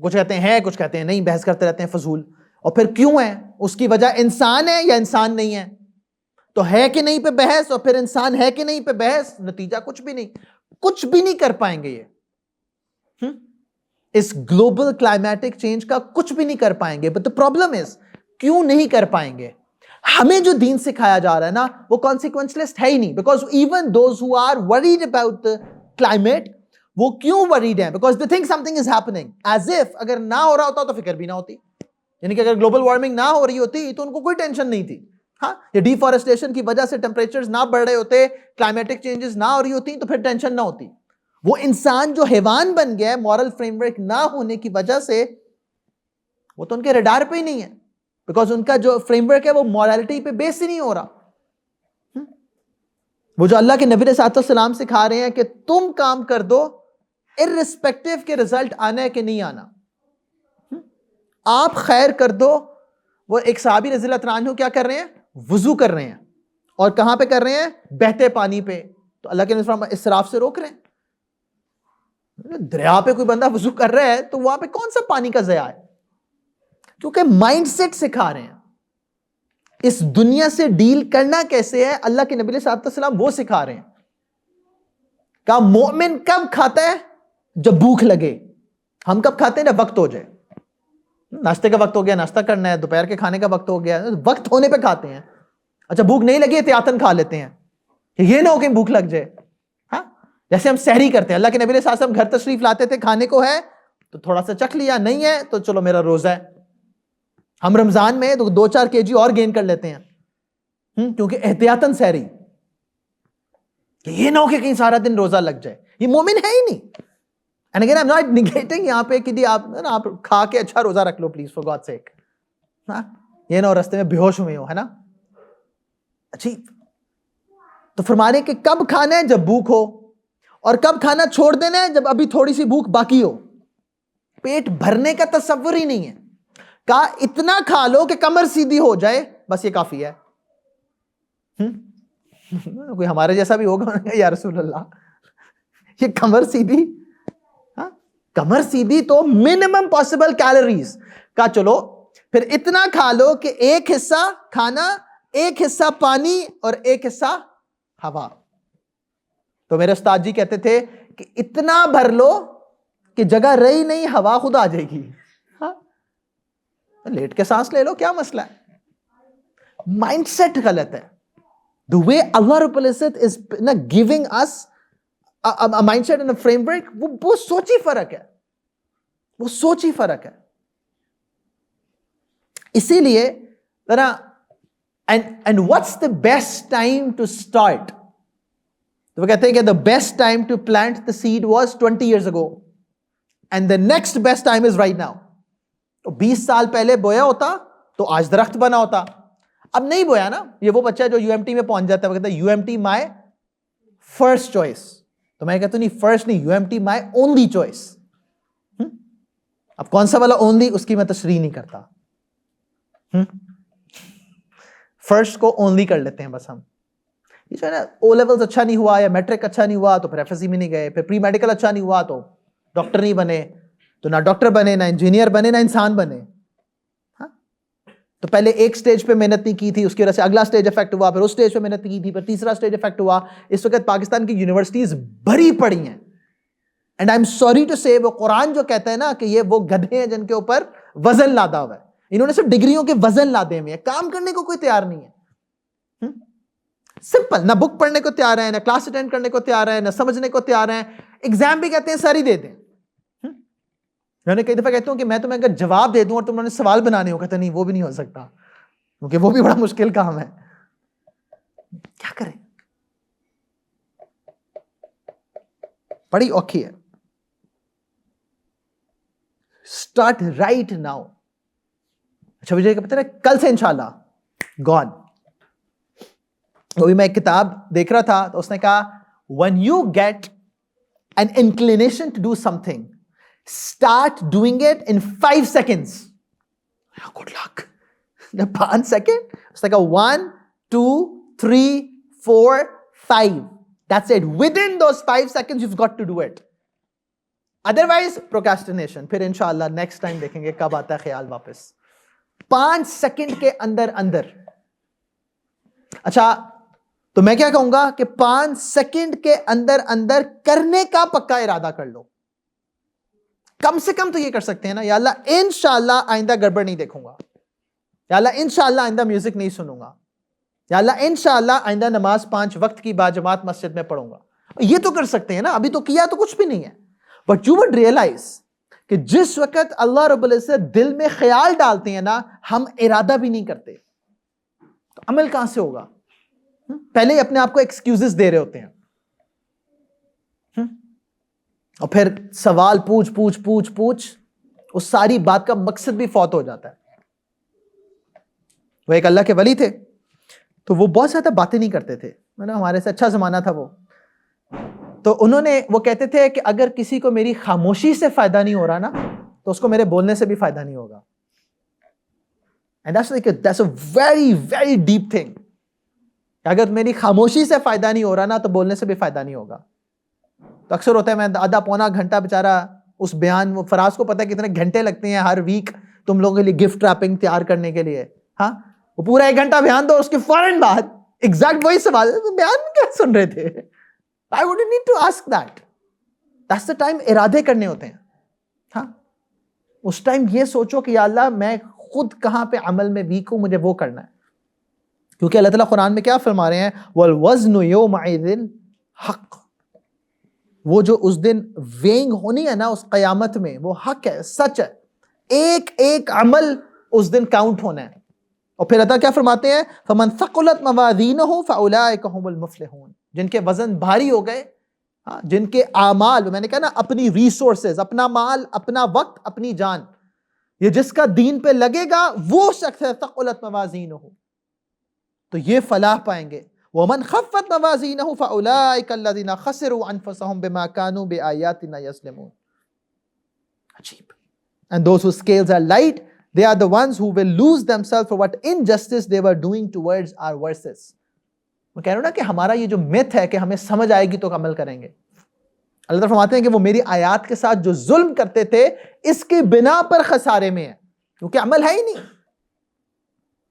کچھ کہتے ہیں ہے, کچھ کہتے ہیں نہیں, بحث کرتے رہتے ہیں فضول. اور پھر کیوں ہے, اس کی وجہ انسان ہے یا انسان نہیں ہے, تو ہے کہ نہیں پہ بحث, اور پھر انسان ہے کہ نہیں پہ بحث, نتیجہ کچھ بھی نہیں, کچھ بھی نہیں کر پائیں گے. یہ اس گلوبل کلائمیٹک چینج کا کچھ بھی نہیں کر پائیں گے. بٹ the problem is کیوں نہیں کر پائیں گے؟ ہمیں جو دین سکھایا جا رہا ہے نا وہ کانسیکوینشلسٹ ہے ہی نہیں. Because even those who are worried about the climate, وہ کیوں ورریڈ ہیں؟ Because they think something is happening, as if اگر نہ ہو رہا ہوتا تو فکر بھی نہ ہوتی. یعنی کہ اگر گلوبل وارمنگ نہ ہو رہی ہوتی تو ان کو کوئی ٹینشن نہیں تھی. ہاں, یہ ڈیفارسٹیشن کی وجہ سے ٹیمپریچرز نہ بڑھ رہے ہوتے, کلائمیٹک چینجز نہ ہو رہی ہوتی تو پھر ٹینشن نہ ہوتی. وہ انسان جو حیوان بن گیا ہے مورل فریم ورک نہ ہونے کی وجہ سے, وہ تو ان کے ریڈار پہ ہی نہیں ہے, بیکاز ان کا جو فریم ورک ہے وہ مورالٹی پہ بیس ہی نہیں ہو رہا. وہ جو اللہ کے نبی صلی اللہ علیہ وسلم سکھا رہے ہیں کہ تم کام کر دو اررسپیکٹو کے رزلٹ آنا ہے کہ نہیں آنا, آپ خیر کر دو. وہ ایک صحابی رضی اللہ عنہ کیا کر رہے ہیں, وضو کر رہے ہیں, اور کہاں پہ کر رہے ہیں, بہتے پانی پہ. تو اللہ کے نبی صلی اللہ علیہ وسلم اسراف سے روک رہے ہیں. دریا پہ کوئی بندہ وضو کر رہا ہے تو وہاں پہ کون سا پانی کا ضیاع ہے؟ کیونکہ مائنڈ سیٹ سکھا رہے ہیں. اس دنیا سے ڈیل کرنا کیسے ہے اللہ کے نبی صلی اللہ علیہ وسلم وہ سکھا رہے ہیں. کہا مومن کب کھاتا ہے؟ جب بھوک لگے. ہم کب کھاتے ہیں؟ جب وقت ہو جائے. ناشتے کا وقت ہو گیا, ناشتہ کرنا ہے, دوپہر کے کھانے کا وقت ہو گیا, وقت ہونے پہ کھاتے ہیں. اچھا بھوک نہیں لگی احتیاطاً کھا لیتے ہیں, یہ نہ ہو کہ بھوک لگ جائے. ہاں, جیسے ہم سحری کرتے ہیں, اللہ کے نبی صلی اللہ علیہ وسلم گھر تشریف لاتے تھے, کھانے کو ہے تو تھوڑا سا چکھ لیا, نہیں ہے تو چلو میرا روزہ ہے. ہم رمضان میں تو 2-4 kg اور گین کر لیتے ہیں, کیونکہ احتیاطاً سحری, کہ یہ نہ ہو کہ کہیں سارا دن روزہ لگ جائے. یہ مومن ہے ہی نہیں. And again, I'm not negating یہاں پہ کہ آپ کھا کے اچھا روزہ رکھ لو پلیز فور گاڈ سیک, یہ نہ ہو رستے میں بے ہوش ہوئے ہو, ہے نا. اچھی تو فرمانے کہ کب کھانا ہے؟ جب بھوک ہو, اور کب کھانا چھوڑ دینا ہے؟ جب ابھی تھوڑی سی بھوک باقی ہو. پیٹ بھرنے کا تصور ہی نہیں ہے. کہا اتنا کھا لو کہ کمر سیدھی ہو جائے, بس یہ کافی ہے. کوئی ہمارے جیسا بھی ہوگا یا رسول اللہ, یہ کمر سیدھی, ہاں کمر سیدھی تو منیمم پاسبل کیلوریز کا، چلو پھر اتنا کھا لو کہ ایک حصہ کھانا، ایک حصہ پانی اور ایک حصہ ہوا. تو میرے استاد جی کہتے تھے کہ اتنا بھر لو کہ جگہ رہی نہیں، ہوا خود آ جائے گی. ہاں لیٹ کے سانس لے لو، کیا مسئلہ ہے. مائنڈ سیٹ غلط ہے. The way Allah Rabb al-Izzat is giving us a mindset and a framework, وہ سوچ ہی فرق ہے، وہ سوچ ہی فرق ہے. اسی لیے ذرا and what's the best time to start؟ تو وہ کہتے ہیں کہ the best time to plant the seed was 20 years ago and the next best time is right now. تو 20 سال پہلے بویا ہوتا تو آج درخت بنا ہوتا. اب نہیں بویا نا. یہ وہ بچہ جو UMT میں پہنچ جاتا ہے، وہ کہتا ہے UMT my first choice. تو میں کہتا ہوں نہیں، فرسٹ نہیں، UMT my only choice. اب کون سا والا اونلی، اس کی میں تشریح نہیں کرتا. فرسٹ کو اونلی کر لیتے ہیں بس ہم. یہ جو ہے نا او لیولز اچھا نہیں ہوا یا میٹرک اچھا نہیں ہوا تو پھر FSC میں نہیں گئے، پھر پری میڈیکل اچھا نہیں ہوا تو ڈاکٹر نہیں بنے، تو نہ ڈاکٹر بنے، نہ انجینئر بنے، نہ انسان بنے. تو پہلے ایک سٹیج پہ محنت نہیں کی تھی، اس کی وجہ سے اگلا سٹیج افیکٹ ہوا، پھر اس سٹیج پہ محنت کی تھی، پھر تیسرا سٹیج افیکٹ ہوا. اس وقت پاکستان کی یونیورسٹیز بھری پڑی ہیں. And I am sorry to say, وہ قرآن جو کہتا ہے نا کہ یہ وہ گدھے ہیں جن کے اوپر وزن لادا ہوا ہے، انہوں نے صرف ڈگریوں کے وزن لادے ہوئے ہیں، کام کرنے کو کوئی تیار نہیں ہے. سمپل، نہ بک پڑھنے کو تیار ہے، نہ کلاس اٹینڈ کرنے کو تیار ہے، نہ سمجھنے کو تیار ہے. ایگزام بھی کہتے ہیں سر ہی دے دیں. میں نے کئی دفعہ کہتا ہوں کہ میں تمہیں اگر جواب دے دوں اور تم نے سوال بنانے ہو، کہتا نہیں وہ بھی نہیں ہو سکتا کیونکہ وہ بھی بڑا مشکل کام ہے. کیا کریں، بڑی اوکھی ہے. Start right now. اچھا مجھے پتہ ہے کل سے انشاءاللہ گاڈ، ابھی میں ایک کتاب دیکھ رہا تھا تو اس نے کہا when you get an inclination to do something, start doing it in 5 seconds. Good luck. 5 seconds. It's like a 1, 2, 3, 4, 5. That's it. Within those 5 seconds, you've got to do it. Otherwise, procrastination. پھر انشاءاللہ next time دیکھیں گے کب آتا ہے خیال واپس. 5 second کے اندر اندر. اچھا تو میں کیا کہوں گا کہ 5 سیکنڈ کے اندر اندر کرنے کا پکا ارادہ کر لو. کم سے کم تو یہ کر سکتے ہیں نا، یا اللہ انشاءاللہ آئندہ گڑبڑ نہیں دیکھوں گا، یا اللہ انشاءاللہ آئندہ میوزک نہیں سنوں گا، یا اللہ انشاءاللہ آئندہ نماز 5 وقت کی باجماعت مسجد میں پڑھوں گا. یہ تو کر سکتے ہیں نا. ابھی تو کیا تو کچھ بھی نہیں ہے. بٹ یو وڈ ریئلائز کہ جس وقت اللہ رب العزت دل میں خیال ڈالتے ہیں نا، ہم ارادہ بھی نہیں کرتے تو عمل کہاں سے ہوگا؟ پہلے ہی اپنے آپ کو ایکسکیوزز دے رہے ہوتے ہیں، اور پھر سوال پوچھ اس ساری بات کا مقصد بھی فوت ہو جاتا ہے. وہ ایک اللہ کے ولی تھے تو وہ بہت زیادہ باتیں نہیں کرتے تھے، ہمارے سے اچھا زمانہ تھا وہ. تو وہ کہتے تھے کہ اگر کسی کو میری خاموشی سے فائدہ نہیں ہو رہا نا تو اس کو میرے بولنے سے بھی فائدہ نہیں ہوگا. And that's a very very deep thing. اگر میری خاموشی سے فائدہ نہیں ہو رہا نا تو بولنے سے بھی فائدہ نہیں ہوگا. تو اکثر ہوتا ہے میں آدھا پونا گھنٹہ بیچارہ اس بیان، وہ فراز کو پتہ ہے کتنے گھنٹے لگتے ہیں ہر ویک تم لوگوں کے لیے گفٹ ریپنگ تیار کرنے کے لیے. ہاں وہ پورا 1 گھنٹہ بیان دو، اس کے فوراً بعد ایگزیکٹ وہی سوال، بیان کیا سن رہے تھے؟ I wouldn't need to ask that. That's the time ارادے کرنے ہوتے ہیں. ہاں اس ٹائم یہ سوچو کہ یا اللہ میں خود کہاں پہ عمل میں ویک ہوں، مجھے وہ کرنا ہے. کیونکہ اللہ تعالیٰ قرآن میں کیا فرما رہے ہیں؟ وَالْوَزْنُ يَوْمَئِذٍ حق. وہ جو اس دن وینگ ہونی ہے نا اس قیامت میں، وہ حق ہے، سچ ہے. ایک ایک عمل اس دن کاؤنٹ ہونا ہے. اور پھر اللہ کیا فرماتے ہیں؟ فَمَنْ ثَقُلَتْ مَوَازِينُهُ فَأُولَٰئِكَ هُمُ الْمُفْلِحُونَ. جن کے وزن بھاری ہو گئے، جن کے اعمال، میں نے کہا نا اپنی ریسورسز، اپنا مال، اپنا وقت، اپنی جان، یہ جس کا دین پہ لگے گا وہ شخص ہے ثقلت موازینہ، تو یہ فلاح پائیں گے. وَمَنْ خَفَّتْ مَوَازِينُهُ فَأُولَٰئِكَ الَّذِينَ خَسِرُوا أَنفُسَهُمْ بِمَا كَانُوا بِآيَاتِنَا يَظْلِمُونَ. عجیب. And those whose scales are light, they are the ones who will lose themselves for what injustice they were doing towards our verses. میں کہہ رہا ہوں نا کہ ہمارا یہ جو myth ہے کہ ہمیں سمجھ آئے گی تو عمل کریں گے. اللہ تعالیٰ فرماتے ہیں کہ وہ میری آیات کے ساتھ جو ظلم کرتے تھے اس کی بنا پر خسارے میں ہیں، کیونکہ عمل ہے ہی نہیں.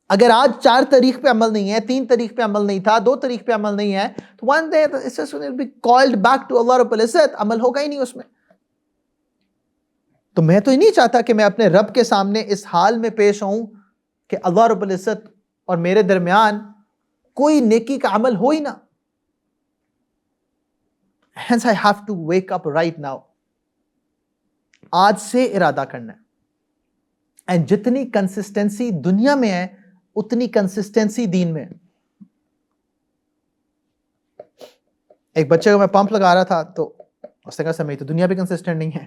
اگر آج 4 تاریخ پہ عمل نہیں ہے، 3 تاریخ پہ عمل نہیں تھا، 2 تاریخ پہ عمل نہیں ہے، تو one day it's just will be called back to Allah رب العزت، عمل ہوگا ہی نہیں اس میں. تو میں تو ہی نہیں چاہتا کہ میں اپنے رب کے سامنے اس حال میں پیش ہوں کہ اللہ رب العزت اور میرے درمیان کوئی نیکی کا عمل ہو ہی نہ. Hence I have to wake up right now. آج سے ارادہ کرنا ہے. And جتنی کنسسٹنسی دنیا میں ہے اتنی کنسسٹنسی دین میں. ایک بچے کو میں پمپ لگا رہا تھا تو اس نے کہا سمجھ تو دنیا بھی کنسسٹنٹ نہیں ہے.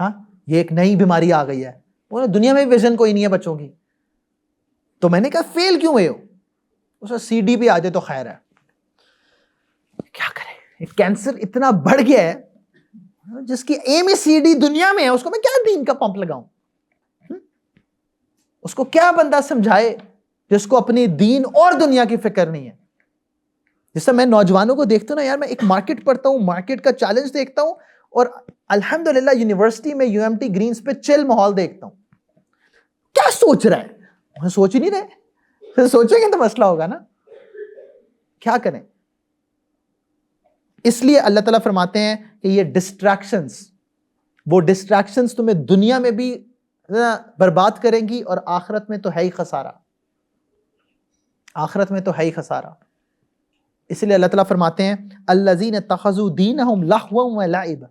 ہاں یہ ایک نئی بیماری آ گئی ہے، وہ دنیا میں ویژن کوئی نہیں ہے بچوں کی. تو میں نے کہا فیل کیوں ہوئے ہو؟ اس کا سی ڈی پہ آ جائے تو خیر ہے. کیا کرے، کینسر اتنا بڑھ گیا ہے جس کی ایم سی ڈی دنیا میں ہے، اس کو میں کیا دین کا پمپ لگاؤں؟ اس کو کیا بندہ سمجھائے جس کو اپنی دین اور دنیا کی فکر نہیں ہے؟ جس سے میں نوجوانوں کو دیکھتا ہوں نا یار، میں ایک مارکیٹ پڑھتا ہوں، مارکیٹ کا چیلنج دیکھتا ہوں، اور الحمدللہ یونیورسٹی میں UMT گرینز پہ چل ماحول دیکھتا ہوں. کیا سوچ رہا ہے؟ وہ سوچ ہی نہیں رہے. پھر سوچیں گے تو مسئلہ ہوگا نا. کیا کریں؟ اس لیے اللہ تعالیٰ فرماتے ہیں کہ یہ ڈسٹریکشنز، وہ ڈسٹریکشنز تمہیں دنیا میں بھی برباد کریں گی اور آخرت میں تو ہے ہی خسارہ. آخرت میں تو ہے ہی خسارہ. اس لیے اللہ تعالیٰ فرماتے ہیں الذین اتخذوا دینہم لہوا ولعبا،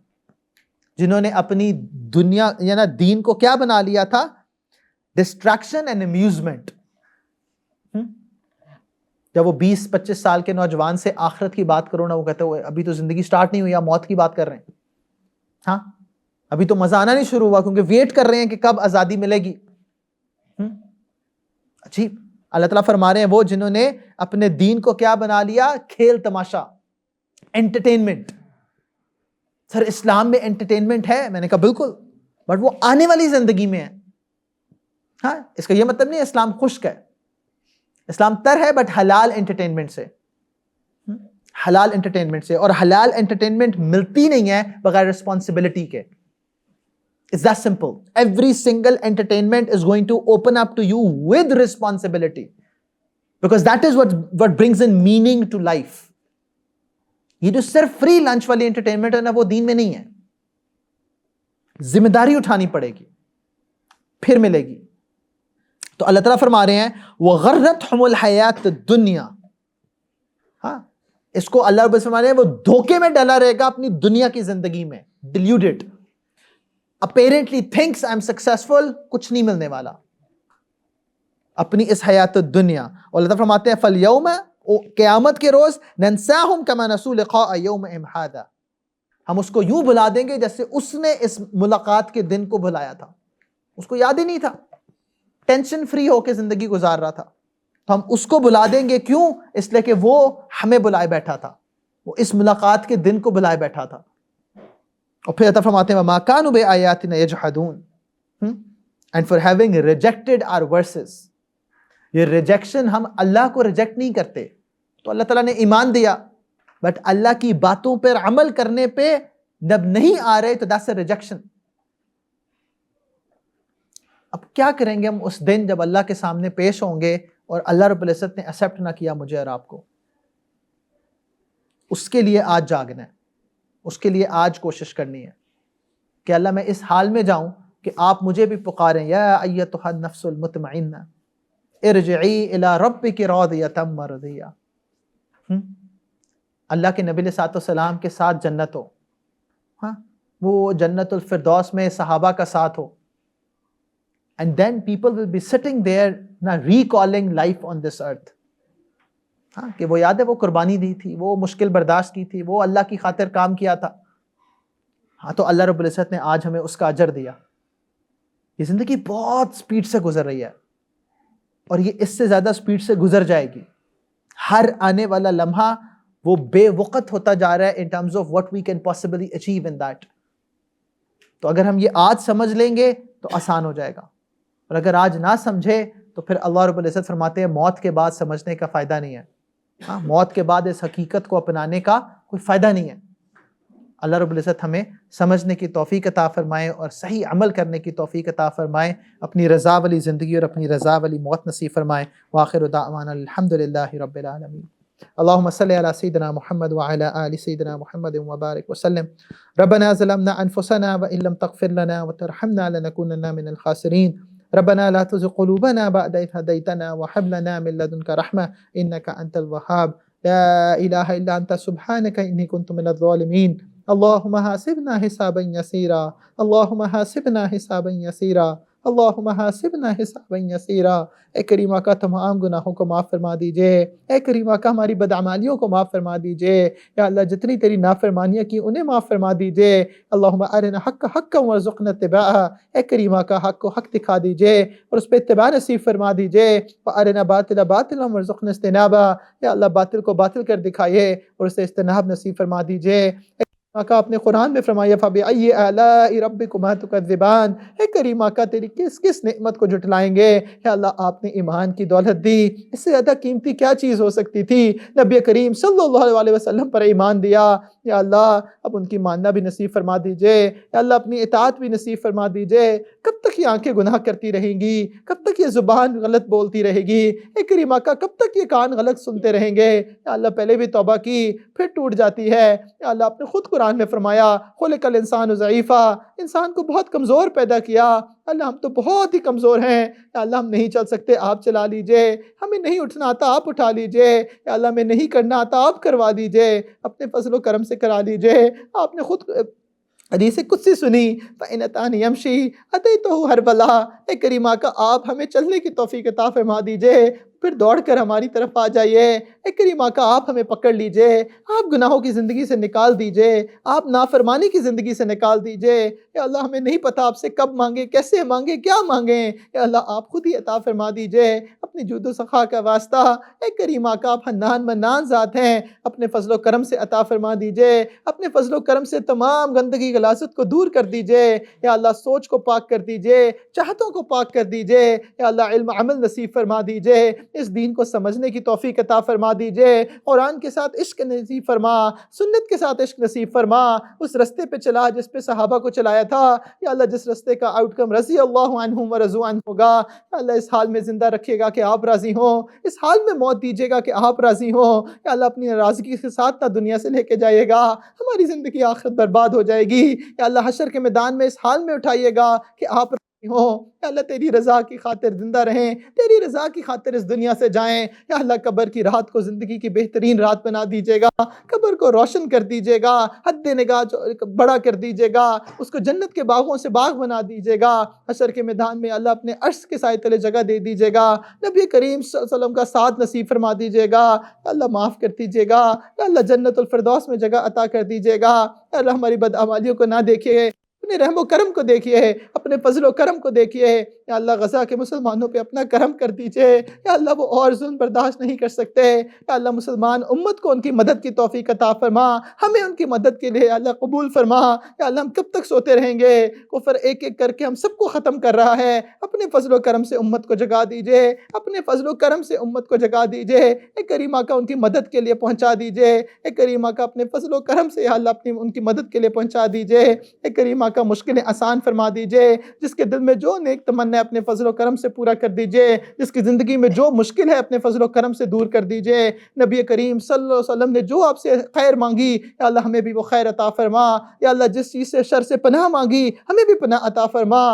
جنہوں نے اپنی دنیا یعنی دین کو کیا بنا لیا تھا؟ Distraction and amusement. جب وہ 20-25 سال کے نوجوان سے آخرت کی بات کرو نا، وہ کہتے ہیں ابھی تو زندگی سٹارٹ نہیں ہوئی، آپ موت کی بات کر رہے ہیں. ہاں ابھی تو مزہ آنا نہیں شروع ہوا، کیونکہ ویٹ کر رہے ہیں کہ کب آزادی ملے گی. عجیب. اللہ تعالیٰ فرما رہے ہیں وہ جنہوں نے اپنے دین کو کیا بنا لیا؟ کھیل تماشا، انٹرٹینمنٹ. سر اسلام میں انٹرٹینمنٹ ہے؟ میں نے کہا بالکل، بٹ وہ آنے والی زندگی میں ہے. ہاں اس کا یہ مطلب نہیں اسلام خشک ہے. اسلام تر ہے بٹ حلال انٹرٹینمنٹ سے. حلال انٹرٹینمنٹ سے. اور حلال انٹرٹینمنٹ ملتی نہیں ہے بغیر رسپانسبلٹی کے. It's that simple. Every single entertainment is going to open up to you with responsibility, because that is what brings in meaning to life. یہ جو صرف فری لنچ والی انٹرٹینمنٹ ہے نا، وہ دین میں نہیں ہے. ذمہ داری اٹھانی پڑے گی پھر ملے گی. تو اللہ تعالیٰ فرما رہے ہیں وَغَرَّتْهُمُ الْحَيَاةُ الدُّنْيَا. ہاں اس کو اللہ رب فرما رہے ہیں وہ دھوکے میں ڈلا رہے گا اپنی دنیا کی زندگی میں. ڈیلیوڈڈ apparently thinks I'm successful، کچھ نہیں ملنے والا اپنی اس حیات الدنیا. اور اللہ تعالیٰ فرماتے ہیں فَالْيَوْمَ، قیامت کے روز نَنْسَاهُمْ كَمَا نَسُوا لِقَاءَ يَوْمِهِمْ هَذَا، ہم اس کو یوں بھلا دیں گے جیسے اس نے اس ملاقات کے دن کو بھلایا تھا. اس کو یاد ہی نہیں تھا، ٹینشن فری ہو کے زندگی گزار رہا تھا. تو ہم اس کو بلا دیں گے، کیوں؟ اس لیے کہ وہ ہمیں بلائے بیٹھا تھا، وہ اس ملاقات کے دن کو بلائے بیٹھا تھا. اور پھر عطا فرماتے ہیں وَمَا كَانُوا بِآيَاتِنَا يَجْحَدُونَ، and for having rejected our verses. یہ ریجیکشن، ہم اللہ کو ریجیکٹ نہیں کرتے. تو اللہ تعالیٰ نے ایمان دیا بٹ اللہ کی باتوں پر عمل کرنے پہ جب نہیں آ رہے تو that's a rejection. اب کیا کریں گے ہم اس دن جب اللہ کے سامنے پیش ہوں گے اور اللہ رب العزت نے ایکسیپٹ نہ کیا مجھے اور آپ کو؟ اس کے لیے آج جاگنا ہے، اس کے لیے آج کوشش کرنی ہے کہ اللہ میں اس حال میں جاؤں کہ آپ مجھے بھی پکاریں یا ایتھا النفس المطمئنہ ارجعی الی ربک راضیۃ مرضیہ. اللہ کے نبی علیہ السلام کے ساتھ جنت ہو، ہاں وہ جنت الفردوس میں صحابہ کا ساتھ ہو. And then people will be sitting there now recalling life on this earth. ہاں کہ وہ یاد ہے وہ قربانی دی تھی، وہ مشکل برداشت کی تھی، وہ اللہ کی خاطر کام کیا تھا. ہاں تو اللہ رب العزت نے آج ہمیں اس کا اجر دیا. یہ زندگی بہت سپیڈ سے گزر رہی ہے اور یہ اس سے زیادہ سپیڈ سے گزر جائے گی. ہر آنے والا لمحہ وہ بے وقت ہوتا جا رہا ہے in terms of what we can possibly achieve in that. تو اگر ہم یہ آج سمجھ لیں گے تو آسان ہو جائے گا، اور اگر آج نہ سمجھے تو پھر اللہ رب العزت فرماتے ہیں موت کے بعد سمجھنے کا فائدہ نہیں ہے. ہاں موت کے بعد اس حقیقت کو اپنانے کا کوئی فائدہ نہیں ہے. اللہ رب العزت ہمیں سمجھنے کی توفیق عطا فرمائے اور صحیح عمل کرنے کی توفیق عطا فرمائے، اپنی رضا والی زندگی اور اپنی رضا والی موت نصیب فرمائے۔ وآخر دعوانا الحمدللہ رب العالمین۔ اللہم صلی علی سیدنا محمد وعلی آل سیدنا محمد وبارک وسلم۔ ربنا ظلمنا انفسنا وان لم تغفر لنا وترحمنا لنکونن من الخاسرین۔ ربنا لا تزغ قلوبنا بعد إذ هديتنا وهب لنا من لدنك رحمة إنك أنت الوهاب لا إله إلا أنت سبحانك إني كنت من الظالمين اللهم حاسبنا حسابا يسيرا اللهم حاسبنا حسابا يسيرا اللهم حاسبنا حسابا يسيرا۔ اے کریم آقا تمام گناہوں کو معاف فرما دیجئے، اے کریم آقا ہماری بدعمالیوں کو معاف فرما دیجئے، یا اللہ جتنی تیری نافرمانیاں کی انہیں معاف فرما دیجئے۔ اللہم ارنا حق حقا وارزقنا اتباعہ، اے کریم آقا حق کو حق دکھا دیجئے اور اس پہ اتباع نصیب فرما دیجئے۔ وارنا باطلا باطلا وارزقنا اجتنابہ، یا اللہ باطل کو باطل کر دکھائیے اور اسے اجتناب نصیب فرما دیجئے۔ آقا آپ نے قرآن میں فرمایا فَبِأَيِّ آلَاءِ رَبِّكُمَا تُكَذِّبَانِ، اے کریم آقا تیری کس کس نعمت کو جھٹلائیں گے؟ یا اللہ آپ نے ایمان کی دولت دی، اس سے زیادہ قیمتی کیا چیز ہو سکتی تھی؟ نبی کریم صلی اللہ علیہ وسلم پر ایمان دیا، یا اللہ اب ان کی ماننا بھی نصیب فرما دیجئے، یا اللہ اپنی اطاعت بھی نصیب فرما دیجئے۔ کب تک یہ آنکھیں گناہ کرتی رہیں گی؟ کب تک یہ زبان غلط بولتی رہے گی؟ اے کریم آقا کب تک یہ کان غلط سنتے رہیں گے؟ یا اللہ پہلے بھی توبہ کی پھر ٹوٹ جاتی ہے، یا اللہ آپ نے خود قرآن میں فرمایا خلق الانسان ضعیفا، انسان کو بہت کمزور پیدا کیا۔ اللہ ہم تو بہت ہی کمزور ہیں، یا اللہ ہم نہیں چل سکتے آپ چلا لیجئے، ہمیں نہیں اٹھنا آتا آپ اٹھا لیجئے، یا اللہ ہمیں نہیں کرنا آتا آپ کروا دیجئے، اپنے فضل و کرم سے کرا لیجئے۔ آپ نے خود حدیث قدسی سنی فَإِنْ أَتَانِ يَمْشِي أَتَيْتُهُ هَرْوَلًا، اے کریم آقا آپ ہمیں چلنے کی توفیق عطا فرما دیجئے، پھر دوڑ کر ہماری طرف آ جائیے۔ اے کریم آقا آپ ہمیں پکڑ لیجئے، آپ گناہوں کی زندگی سے نکال دیجئے، آپ نافرمانی کی زندگی سے نکال دیجئے۔ یا اللہ ہمیں نہیں پتا آپ سے کب مانگیں، کیسے مانگیں، کیا مانگیں، یا اللہ آپ خود ہی عطا فرما دیجئے اپنی جود و سخا کا واسطہ۔ اے کریم آقا آپ حنان منان ذات ہیں، اپنے فضل و کرم سے عطا فرما دیجئے، اپنے فضل و کرم سے تمام گندگی غلاظت کو دور کر دیجئے۔ یا اللہ سوچ کو پاک کر دیجئے، چاہتوں کو پاک کر دیجئے، یا اللہ علم عمل نصیب فرما دیجئے، اس دین کو سمجھنے کی توفیق عطا فرما دیجئے، قرآن کے ساتھ عشق نصیب فرما، سنت کے ساتھ عشق نصیب فرما، اس رستے پہ چلا جس پہ صحابہ کو چلایا تھا۔ یا اللہ جس رستے کا آؤٹ کم رضی اللہ عنہم ورضوا عنہ ہوگا، یا اللہ اس حال میں زندہ رکھیے گا کہ آپ راضی ہوں، اس حال میں موت دیجیے گا کہ آپ راضی ہوں۔ یا اللہ اپنی ناراضگی کے ساتھ نہ دنیا سے لے کے جائیے گا، ہماری زندگی آخرت برباد ہو جائے گی۔ یا اللہ حشر کے میدان میں اس حال میں اٹھائیے گا کہ آپ ہوں۔ یا اللہ تیری رضا کی خاطر زندہ رہیں، تیری رضا کی خاطر اس دنیا سے جائیں۔ یا اللہ قبر کی رات کو زندگی کی بہترین رات بنا دیجیے گا، قبر کو روشن کر دیجیے گا، حد نگاہ بڑا کر دیجیے گا، اس کو جنت کے باغوں سے باغ بنا دیجیے گا۔ حشر کے میدان میں اللہ اپنے عرش کے سائے تلے جگہ دے دیجیے گا، نبی کریم صلی اللہ علیہ وسلم کا ساتھ نصیب فرما دیجیے گا۔ یا اللہ معاف کر دیجیے گا، یا اللہ جنت الفردوس میں جگہ عطا کر دیجیے گا۔ یا اللہ ہماری بدعمالیوں کو نہ دیکھیے، اپنے رحم و کرم کو دیکھیے، اپنے فضل و کرم کو دیکھیے۔ یا اللہ غزہ کے مسلمانوں پہ اپنا کرم کر دیجئے، یا اللہ وہ اور ظلم برداشت نہیں کر سکتے۔ یا اللہ مسلمان امت کو ان کی مدد کی توفیق عطا فرما، ہمیں ان کی مدد کے لیے اللہ قبول فرما۔ یا اللہ ہم کب تک سوتے رہیں گے؟ کفر ایک ایک کر کے ہم سب کو ختم کر رہا ہے، اپنے فضل و کرم سے امت کو جگا دیجئے، اپنے فضل و کرم سے امت کو جگا دیجئے۔ اے کریم آقا ان کی مدد کے لیے پہنچا دیجئے، اے کریم آقا اپنے فضل و کرم سے یا اللہ اپنی ان کی مدد کے لیے پہنچا دیجئے۔ اے کریم آقا مشکلیں آسان فرما دیجئے، جس کے دل میں جو نیک تمنا ہے اپنے فضل و کرم سے پورا کر دیجئے، جس کی زندگی میں جو مشکل ہے اپنے فضل و کرم سے دور کر دیجئے۔ نبی کریم صلی اللہ علیہ وسلم نے جو آپ سے خیر مانگی، یا اللہ ہمیں بھی وہ خیر عطا فرما۔ یا اللہ جس چیز سے شر سے پناہ مانگی، ہمیں بھی پناہ عطا فرما۔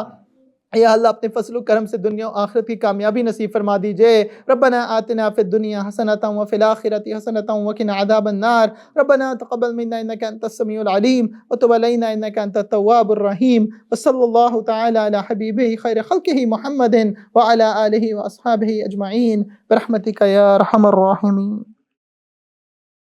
یا اللہ اپنے فضل و کرم سے دنیا و آخرت کی کامیابی نصیب فرما دیجئے۔ ربنا آتنا فی الدنیا حسنۃ وفی الآخرۃ حسنۃ وقنا عذاب النار۔ ربنا تقبل منا انک انت السمیع العلیم وتب علینا انک انت التواب الرحیم، وصلی اللہ تعالی علی حبیبہ خیر خلقہ محمد وعلی آلہ واصحابہ اجمعین برحمتک یا ارحم الراحمین۔